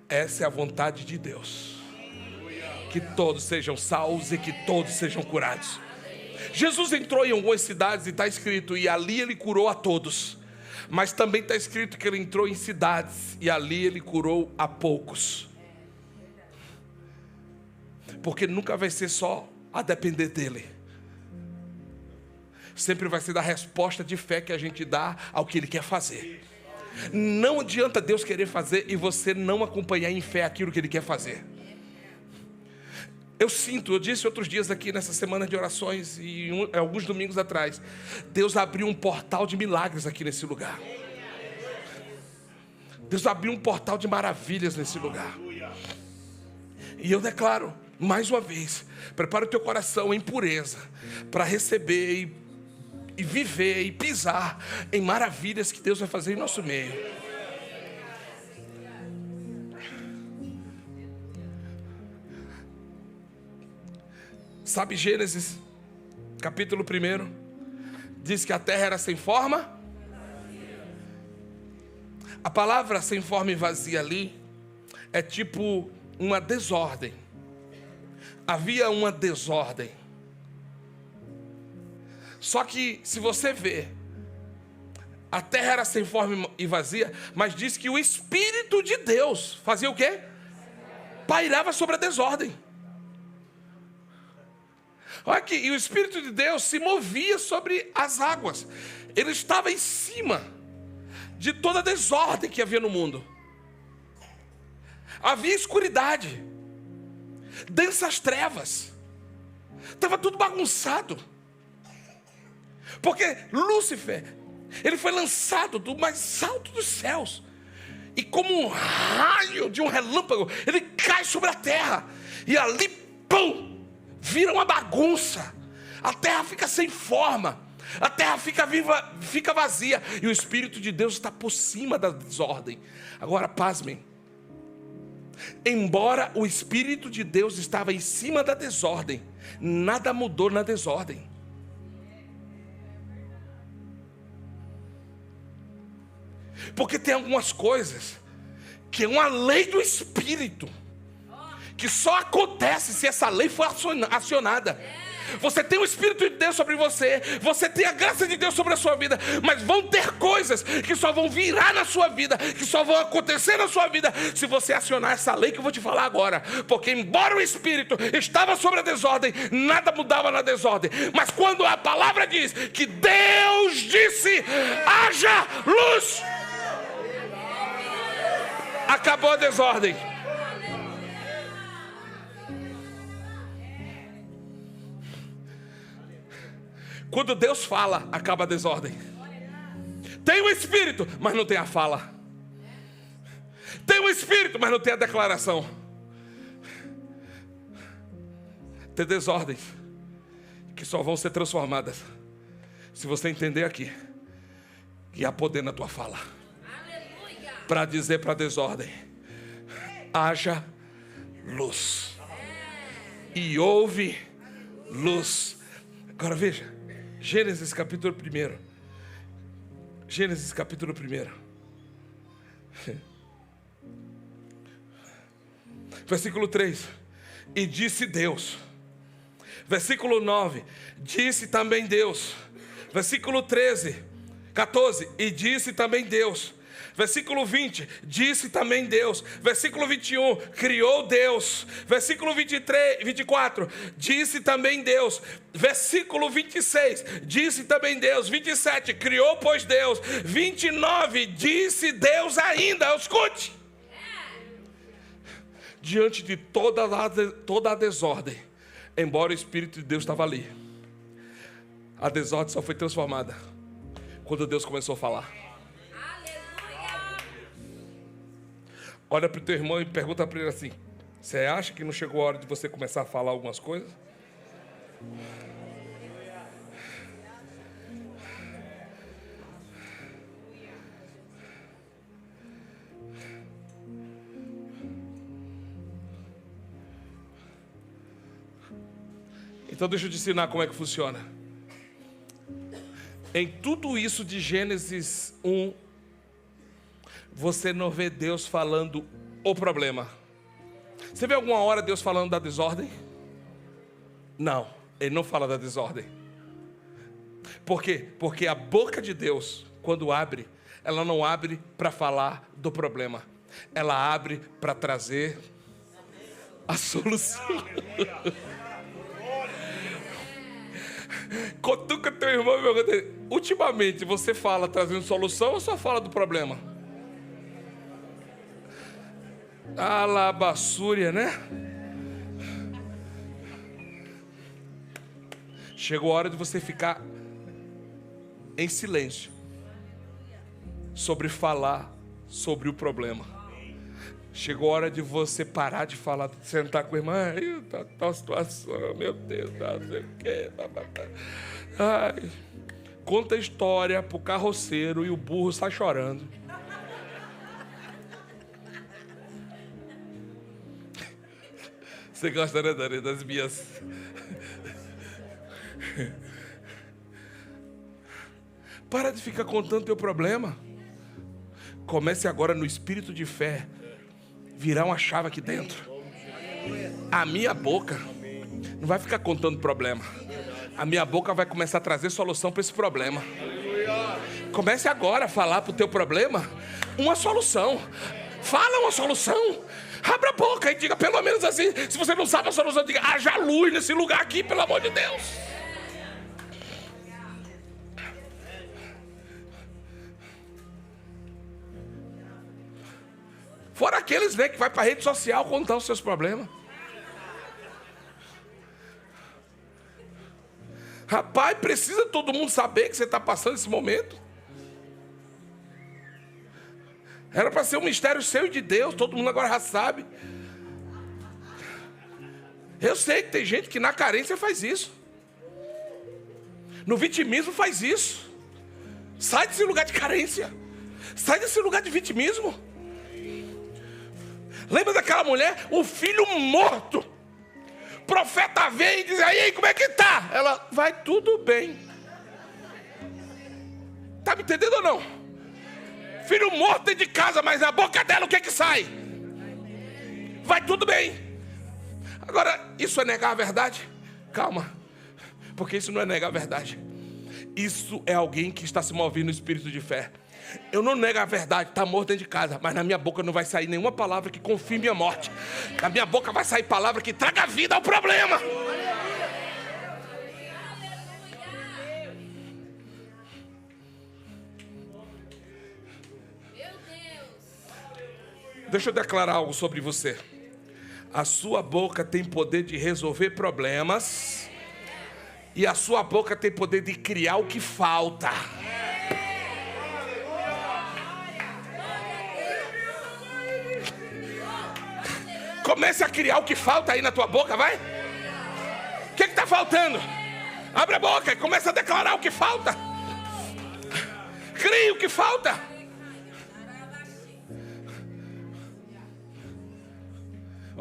essa é a vontade de Deus, que todos sejam salvos e que todos sejam curados. Jesus entrou em algumas cidades e está escrito: e ali Ele curou a todos. Mas também está escrito que Ele entrou em cidades e ali Ele curou a poucos. Porque nunca vai ser só a depender dEle. Sempre vai ser da resposta de fé que a gente dá ao que Ele quer fazer. Não adianta Deus querer fazer e você não acompanhar em fé aquilo que Ele quer fazer. Eu disse outros dias aqui nessa semana de orações e alguns domingos atrás, Deus abriu um portal de milagres aqui nesse lugar. Deus abriu um portal de maravilhas nesse lugar. E eu declaro, mais uma vez, prepara o teu coração em pureza para receber e viver e pisar em maravilhas que Deus vai fazer em nosso meio. Sabe, Gênesis, capítulo 1, diz que a terra era sem forma. A palavra sem forma e vazia ali é tipo uma desordem. Havia uma desordem. Só que se você vê, a terra era sem forma e vazia, mas diz que o Espírito de Deus fazia o quê? Pairava sobre a desordem. Olha aqui, e o Espírito de Deus se movia sobre as águas. Ele estava em cima de toda a desordem que havia no mundo. Havia escuridade, densas trevas, estava tudo bagunçado. Porque Lúcifer, ele foi lançado do mais alto dos céus, e como um raio de um relâmpago, ele cai sobre a terra, e ali, pum, vira uma bagunça. A terra fica sem forma, a terra fica vazia, e o Espírito de Deus está por cima da desordem. Agora pasmem, embora o Espírito de Deus estava em cima da desordem, nada mudou na desordem. Porque tem algumas coisas que é uma lei do Espírito, que só acontece se essa lei for acionada. Você tem o Espírito de Deus sobre você, você tem a graça de Deus sobre a sua vida, mas vão ter coisas que só vão virar na sua vida, que só vão acontecer na sua vida se você acionar essa lei que eu vou te falar agora. Porque embora o Espírito estava sobre a desordem, nada mudava na desordem. Mas quando a palavra diz que Deus disse: haja luz, acabou a desordem. Quando Deus fala, acaba a desordem. Tem o Espírito, mas não tem a fala. Tem o Espírito, mas não tem a declaração. Tem desordens que só vão ser transformadas se você entender aqui que há poder na tua fala. para dizer para a desordem: haja luz. E houve luz. Agora veja, Gênesis capítulo 1. Gênesis capítulo 1. Versículo 3. E disse Deus. Versículo 9. Disse também Deus. Versículo 14. E disse também Deus. Versículo 20, disse também Deus. Versículo 21, criou Deus. Versículo 24, disse também Deus. Versículo 26, disse também Deus. 27, criou pois Deus. 29, disse Deus ainda. Escute. Diante de toda a desordem, embora o Espírito de Deus estava ali, a desordem só foi transformada quando Deus começou a falar. Olha para o teu irmão e pergunta para ele assim: você acha que não chegou a hora de você começar a falar algumas coisas? Então deixa eu te ensinar como é que funciona. Em tudo isso de Gênesis 1, você não vê Deus falando o problema. Você vê alguma hora Deus falando da desordem? Não, Ele não fala da desordem. Por quê? Porque a boca de Deus, quando abre, ela não abre para falar do problema. Ela abre para trazer a solução. Cutuca teu irmão e pergunta: ultimamente você fala trazendo solução ou só fala do problema? Alabassúria, né? Chegou a hora de você ficar em silêncio sobre falar sobre o problema. Chegou a hora de você parar de falar, de sentar com a irmã: aí tá tal situação, meu Deus, não sei o quê. Ai, conta a história pro carroceiro e o burro sai chorando. Você gosta, né, Dani, das minhas... Para de ficar contando teu problema. Comece agora no espírito de fé virar uma chave aqui dentro. A minha boca não vai ficar contando problema. A minha boca vai começar a trazer solução para esse problema. Comece agora a falar para o teu problema uma solução. Fala uma solução. Abra a boca e diga pelo menos assim. Se você não sabe a solução, diga: haja luz nesse lugar aqui, pelo amor de Deus. Fora aqueles, né, que vai para a rede social contar os seus problemas. Rapaz, precisa todo mundo saber que você está passando esse momento? Era para ser um mistério seu e de Deus, todo mundo agora já sabe. Eu sei que tem gente que na carência faz isso. No vitimismo faz isso. Sai desse lugar de carência. Sai desse lugar de vitimismo. Lembra daquela mulher? O filho morto. O profeta vem e diz: aí, como é que tá? Ela: vai tudo bem. Tá me entendendo ou não? Filho morto dentro de casa, mas na boca dela o que é que sai? Vai tudo bem. Agora, isso é negar a verdade? Calma, porque isso não é negar a verdade. Isso é alguém que está se movendo no espírito de fé. Eu não nego a verdade, está morto dentro de casa, mas na minha boca não vai sair nenhuma palavra que confirme a morte. Na minha boca vai sair palavra que traga vida ao problema. Deixa eu declarar algo sobre você. A sua boca tem poder de resolver problemas. E a sua boca tem poder de criar o que falta. Comece a criar o que falta aí na tua boca, vai. O que está faltando? Abre a boca e comece a declarar o que falta. Crie o que falta.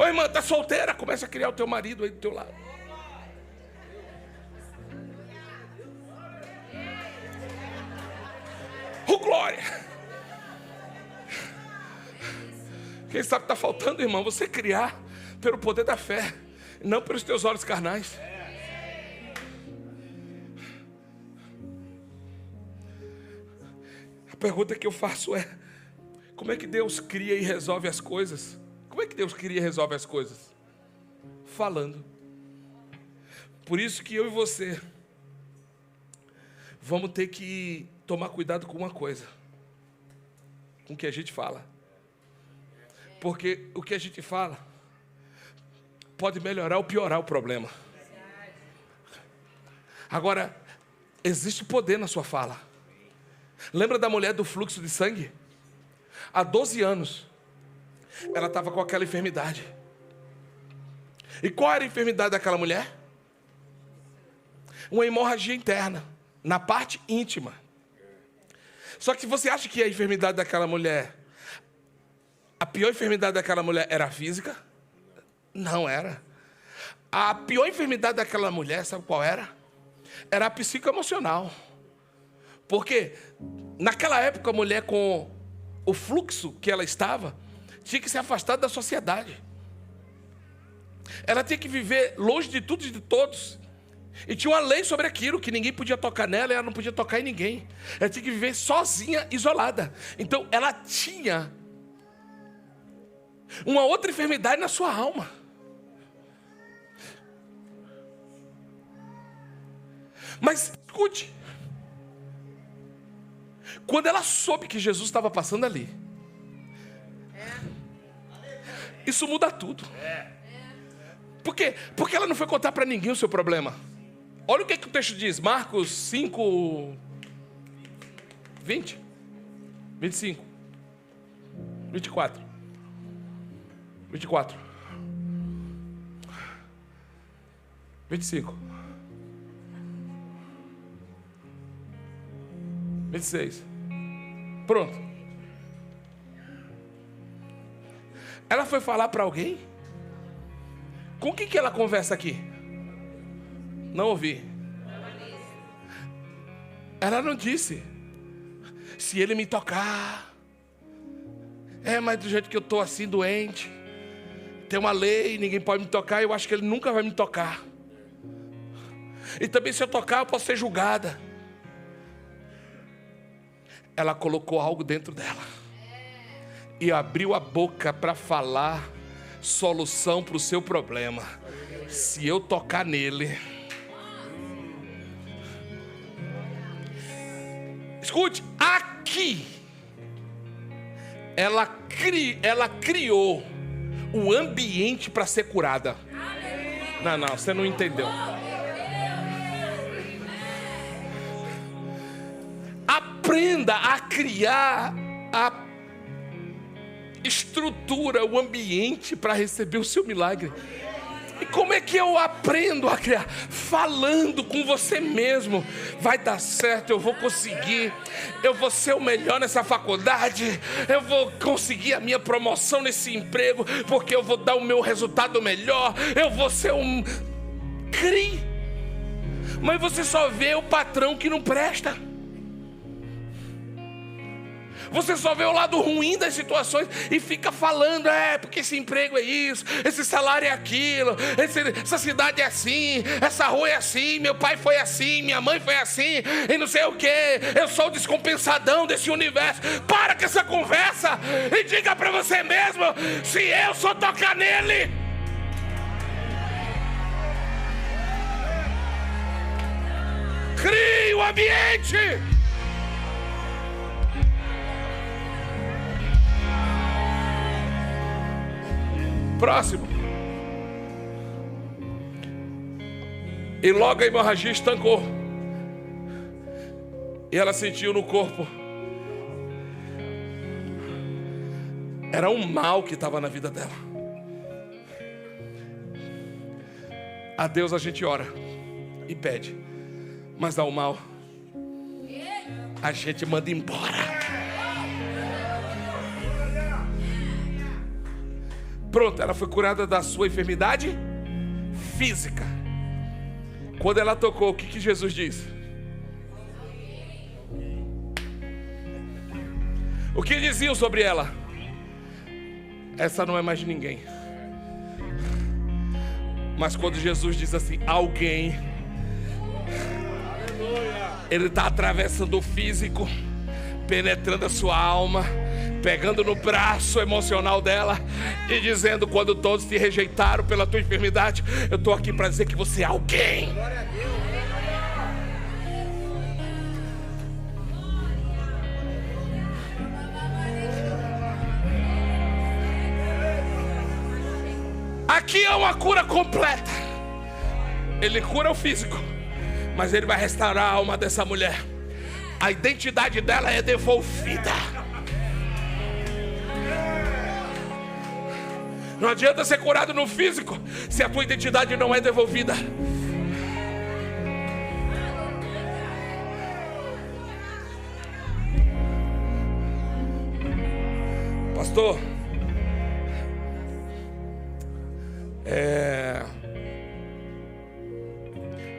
Ô irmã, tá solteira? Começa a criar o teu marido aí do teu lado. Glória! Quem sabe está faltando, irmão, você criar pelo poder da fé, não pelos teus olhos carnais. A pergunta que eu faço é: como é que Deus cria e resolve as coisas? Como é que Deus cria e resolve as coisas? Falando. Por isso que eu e você vamos ter que tomar cuidado com uma coisa, com o que a gente fala. Porque o que a gente fala pode melhorar ou piorar o problema. Agora, existe poder na sua fala. Lembra da mulher do fluxo de sangue? Há 12 anos, ela estava com aquela enfermidade. E qual era a enfermidade daquela mulher? Uma hemorragia interna, na parte íntima. Só que você acha que a enfermidade daquela mulher, a pior enfermidade daquela mulher era a física? Não era. A pior enfermidade daquela mulher, sabe qual era? Era a psicoemocional. Porque naquela época a mulher com o fluxo que ela estava, tinha que se afastar da sociedade. Ela tinha que viver longe de tudo e de todos. E tinha uma lei sobre aquilo, que ninguém podia tocar nela, e ela não podia tocar em ninguém. Ela tinha que viver sozinha, isolada. Então ela tinha uma outra enfermidade na sua alma. Mas escute, quando ela soube que Jesus estava passando ali, isso muda tudo. Por quê? Porque ela não foi contar para ninguém o seu problema. Olha o que o texto diz, Marcos 5, 20, 25, 24, 24, 25, 26. Pronto. Ela foi falar para alguém? Com quem que ela conversa aqui? Não ouvi. Ela não disse: se ele me tocar. Mas do jeito que eu estou assim, doente, tem uma lei, ninguém pode me tocar. Eu acho que ele nunca vai me tocar. E também se eu tocar, eu posso ser julgada. Ela colocou algo dentro dela e abriu a boca para falar solução para o seu problema. Se eu tocar nele. Escute, aqui ela criou o ambiente para ser curada. Não, você não entendeu. Aprenda a criar a estrutura, o ambiente para receber o seu milagre. E como é que eu aprendo a criar? Falando com você mesmo. Vai dar certo, eu vou conseguir. Eu vou ser o melhor nessa faculdade. Eu vou conseguir a minha promoção nesse emprego, porque eu vou dar o meu resultado melhor. Eu vou ser um... Crie. Mas você só vê o patrão que não presta. Você só vê o lado ruim das situações e fica falando, porque esse emprego é isso, esse salário é aquilo, essa cidade é assim, essa rua é assim, meu pai foi assim, minha mãe foi assim, e não sei o que, eu sou o descompensadão desse universo. Para com essa conversa e diga para você mesmo: se eu só tocar nele. Crie o ambiente. Próximo. E logo a hemorragia estancou. E ela sentiu no corpo. Era um mal que estava na vida dela. A Deus a gente ora e pede, mas dá o mal, a gente manda embora. Pronto, ela foi curada da sua enfermidade física. Quando ela tocou, o que Jesus disse? O que diziam sobre ela? Essa não é mais de ninguém. Mas quando Jesus diz assim, alguém, Ele está atravessando o físico, penetrando a sua alma, pegando no braço emocional dela e dizendo: quando todos te rejeitaram pela tua enfermidade, eu estou aqui para dizer que você é alguém. Aqui é uma cura completa. Ele cura o físico, mas Ele vai restaurar a alma dessa mulher. A identidade dela é devolvida. Não adianta ser curado no físico se a tua identidade não é devolvida. Pastor,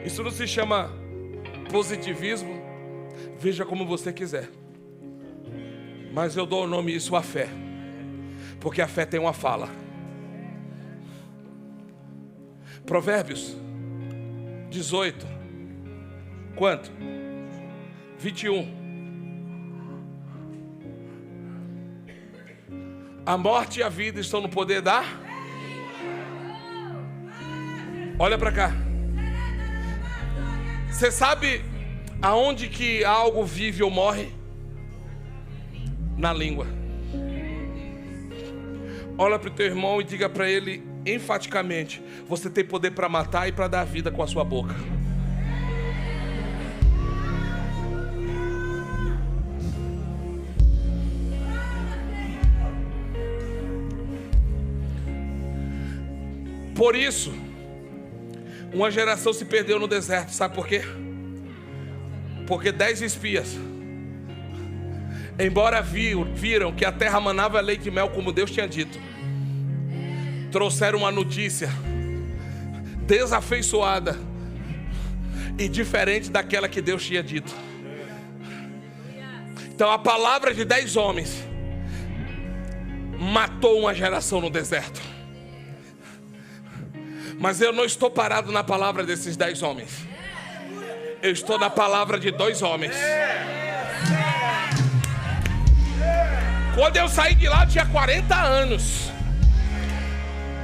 isso não se chama positivismo. Veja como você quiser, mas eu dou o nome isso à fé, porque a fé tem uma fala. Provérbios 18, quanto? 21. A morte e a vida estão no poder da... Olha para cá. Você sabe aonde que algo vive ou morre? Na língua. Olha para o teu irmão e diga para ele enfaticamente: você tem poder para matar e para dar vida com a sua boca. Por isso, uma geração se perdeu no deserto. Sabe por quê? Porque 10 espias, embora viram que a terra manava leite e mel como Deus tinha dito, trouxeram uma notícia desafeiçoada e diferente daquela que Deus tinha dito. Então a palavra de 10 homens matou uma geração no deserto. Mas eu não estou parado na palavra desses 10 homens. Eu estou na palavra de 2 homens. Quando eu saí de lá eu tinha 40 anos.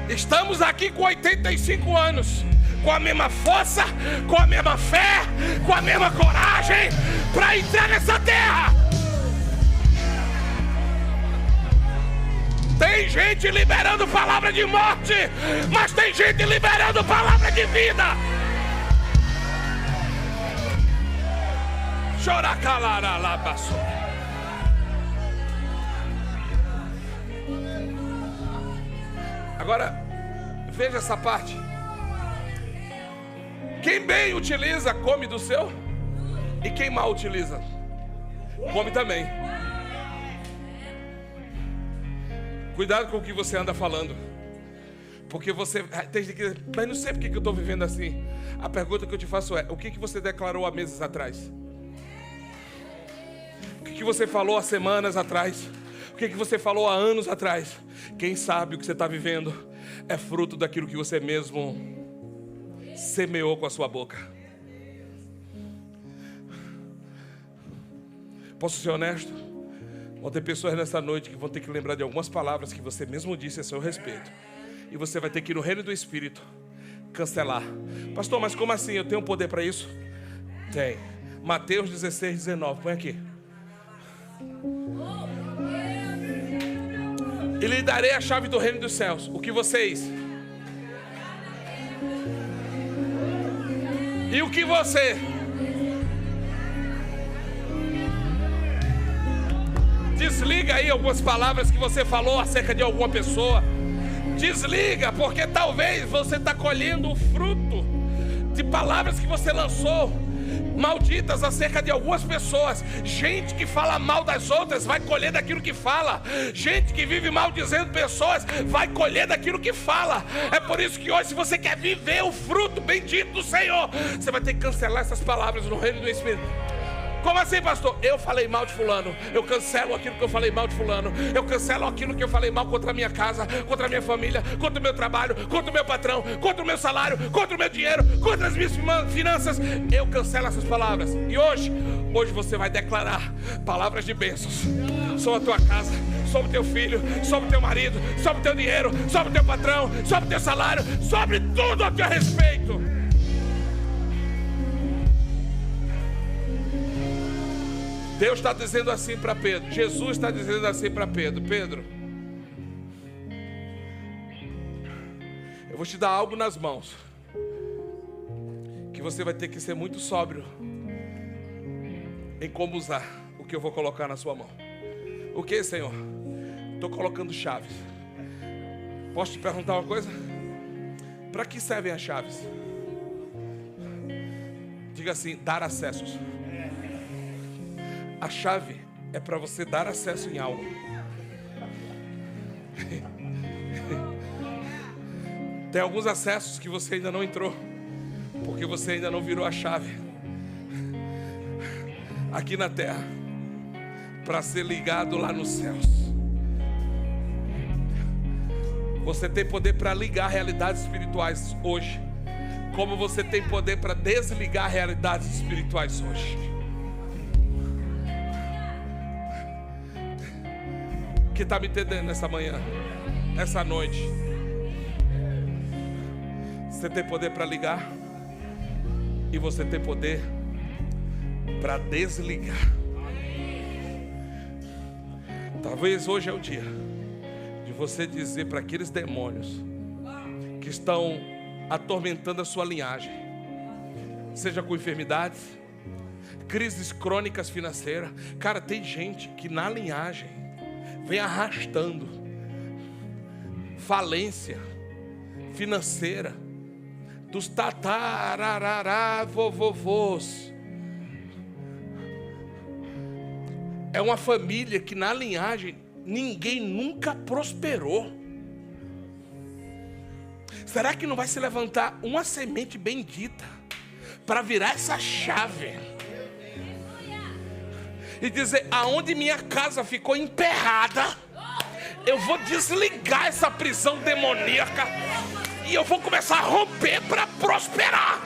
Estamos aqui com 85 anos, com a mesma força, com a mesma fé, com a mesma coragem para entrar nessa terra. Tem gente liberando palavra de morte, mas tem gente liberando palavra de vida. Choracalaralabaço. Agora, veja essa parte. Quem bem utiliza, come do seu. E quem mal utiliza, come também. Cuidado com o que você anda falando. Porque você tem que... Mas não sei porque que eu estou vivendo assim. A pergunta que eu te faço é: o que você declarou há meses atrás? O que você falou há semanas atrás? O que você falou há anos atrás? Quem sabe o que você está vivendo é fruto daquilo que você mesmo semeou com a sua boca. Posso ser honesto? Vão ter pessoas nessa noite que vão ter que lembrar de algumas palavras que você mesmo disse a seu respeito. E você vai ter que ir no reino do Espírito cancelar. Pastor, mas como assim? Eu tenho poder para isso? Tem. Mateus 16, 19. Põe aqui. E lhe darei a chave do reino dos céus. O que vocês? E o que você? Desliga aí algumas palavras que você falou acerca de alguma pessoa. Desliga, porque talvez você está colhendo o fruto de palavras que você lançou, malditas acerca de algumas pessoas. Gente que fala mal das outras vai colher daquilo que fala. Gente que vive maldizendo pessoas vai colher daquilo que fala. É por isso que hoje, se você quer viver o fruto bendito do Senhor, você vai ter que cancelar essas palavras no reino do Espírito. Como assim, pastor? Eu falei mal de fulano, eu cancelo aquilo que eu falei mal de fulano, eu cancelo aquilo que eu falei mal contra a minha casa, contra a minha família, contra o meu trabalho, contra o meu patrão, contra o meu salário, contra o meu dinheiro, contra as minhas finanças. Eu cancelo essas palavras. E hoje você vai declarar palavras de bênçãos sobre a tua casa, sobre o teu filho, sobre o teu marido, sobre o teu dinheiro, sobre o teu patrão, sobre o teu salário, sobre tudo a teu respeito. Deus está dizendo assim para Pedro, Jesus está dizendo assim para Pedro: Pedro, eu vou te dar algo nas mãos, que você vai ter que ser muito sóbrio em como usar o que eu vou colocar na sua mão. O que, Senhor? Estou colocando chaves. Posso te perguntar uma coisa? Para que servem as chaves? Diga assim: dar acessos. A chave é para você dar acesso em algo. Tem alguns acessos que você ainda não entrou, porque você ainda não virou a chave aqui na terra para ser ligado lá nos céus. Você tem poder para ligar realidades espirituais hoje, como você tem poder para desligar realidades espirituais hoje. Que está me entendendo nessa manhã, essa noite? Você tem poder para ligar e você tem poder para desligar. Talvez hoje é o dia de você dizer para aqueles demônios que estão atormentando a sua linhagem, seja com enfermidades, crises crônicas financeiras. Cara, tem gente que na linhagem vem arrastando falência financeira dos tatararará vovôs. É uma família que na linhagem ninguém nunca prosperou. Será que não vai se levantar uma semente bendita para virar essa chave e dizer: aonde minha casa ficou emperrada, eu vou desligar essa prisão demoníaca e eu vou começar a romper para prosperar?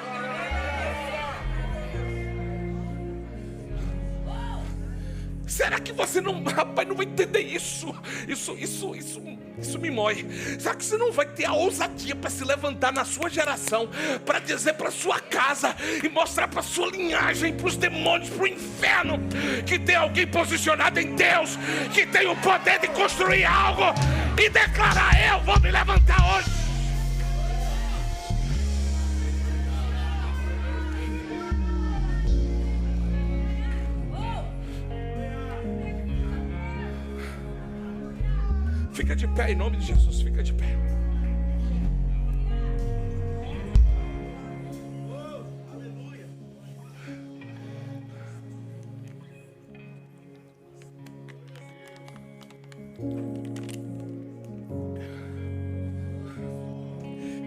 Será que você não, rapaz, não vai entender isso? Isso me mói. Será que você não vai ter a ousadia para se levantar na sua geração, para dizer para sua casa e mostrar para sua linhagem, para os demônios, para o inferno, que tem alguém posicionado em Deus, que tem o poder de construir algo e declarar: eu vou me levantar hoje? Fica de pé em nome de Jesus, fica de pé.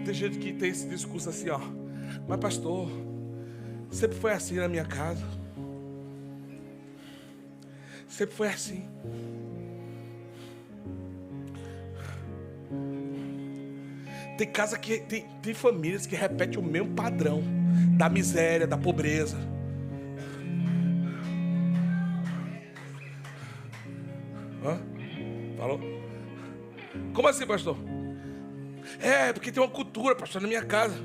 Tem gente que tem esse discurso assim, ó: mas pastor, sempre foi assim na minha casa, sempre foi assim. Tem casa que tem famílias que repetem o mesmo padrão da miséria, da pobreza. Hã? Falou? Como assim, pastor? É, porque tem uma cultura, pastor, na minha casa.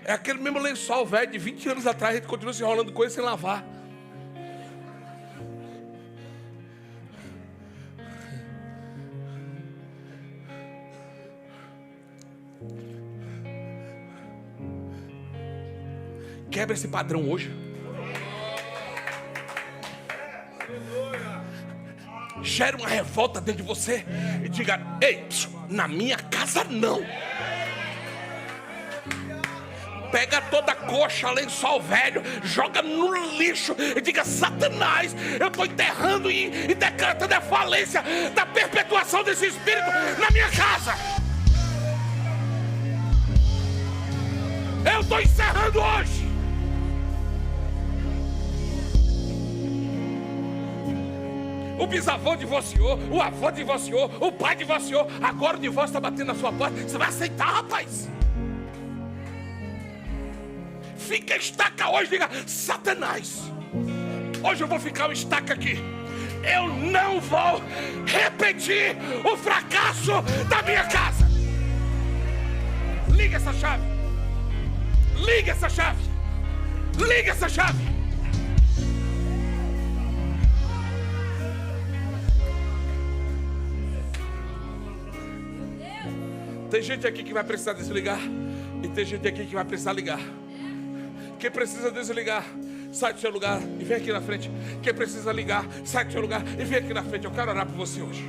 É aquele mesmo lençol velho de 20 anos atrás, a gente continua se enrolando com ele sem lavar. Quebra esse padrão hoje. Gera uma revolta dentro de você e diga: ei, na minha casa não. Pega toda coxa, lençol velho, joga no lixo e diga: Satanás, eu estou enterrando e decretando a falência da perpetuação desse espírito na minha casa. Eu estou encerrando hoje. O bisavô divorciou, o avô divorciou, o pai divorciou. Agora o divórcio está batendo na sua porta. Você vai aceitar, rapaz? Fica estaca hoje, diga: Satanás, hoje eu vou ficar um estaca aqui. Eu não vou repetir o fracasso da minha casa. Liga essa chave. Liga essa chave. Liga essa chave. Tem gente aqui que vai precisar desligar, e tem gente aqui que vai precisar ligar. Quem precisa desligar, sai do seu lugar e vem aqui na frente. Quem precisa ligar, sai do seu lugar e vem aqui na frente. Eu quero orar por você hoje.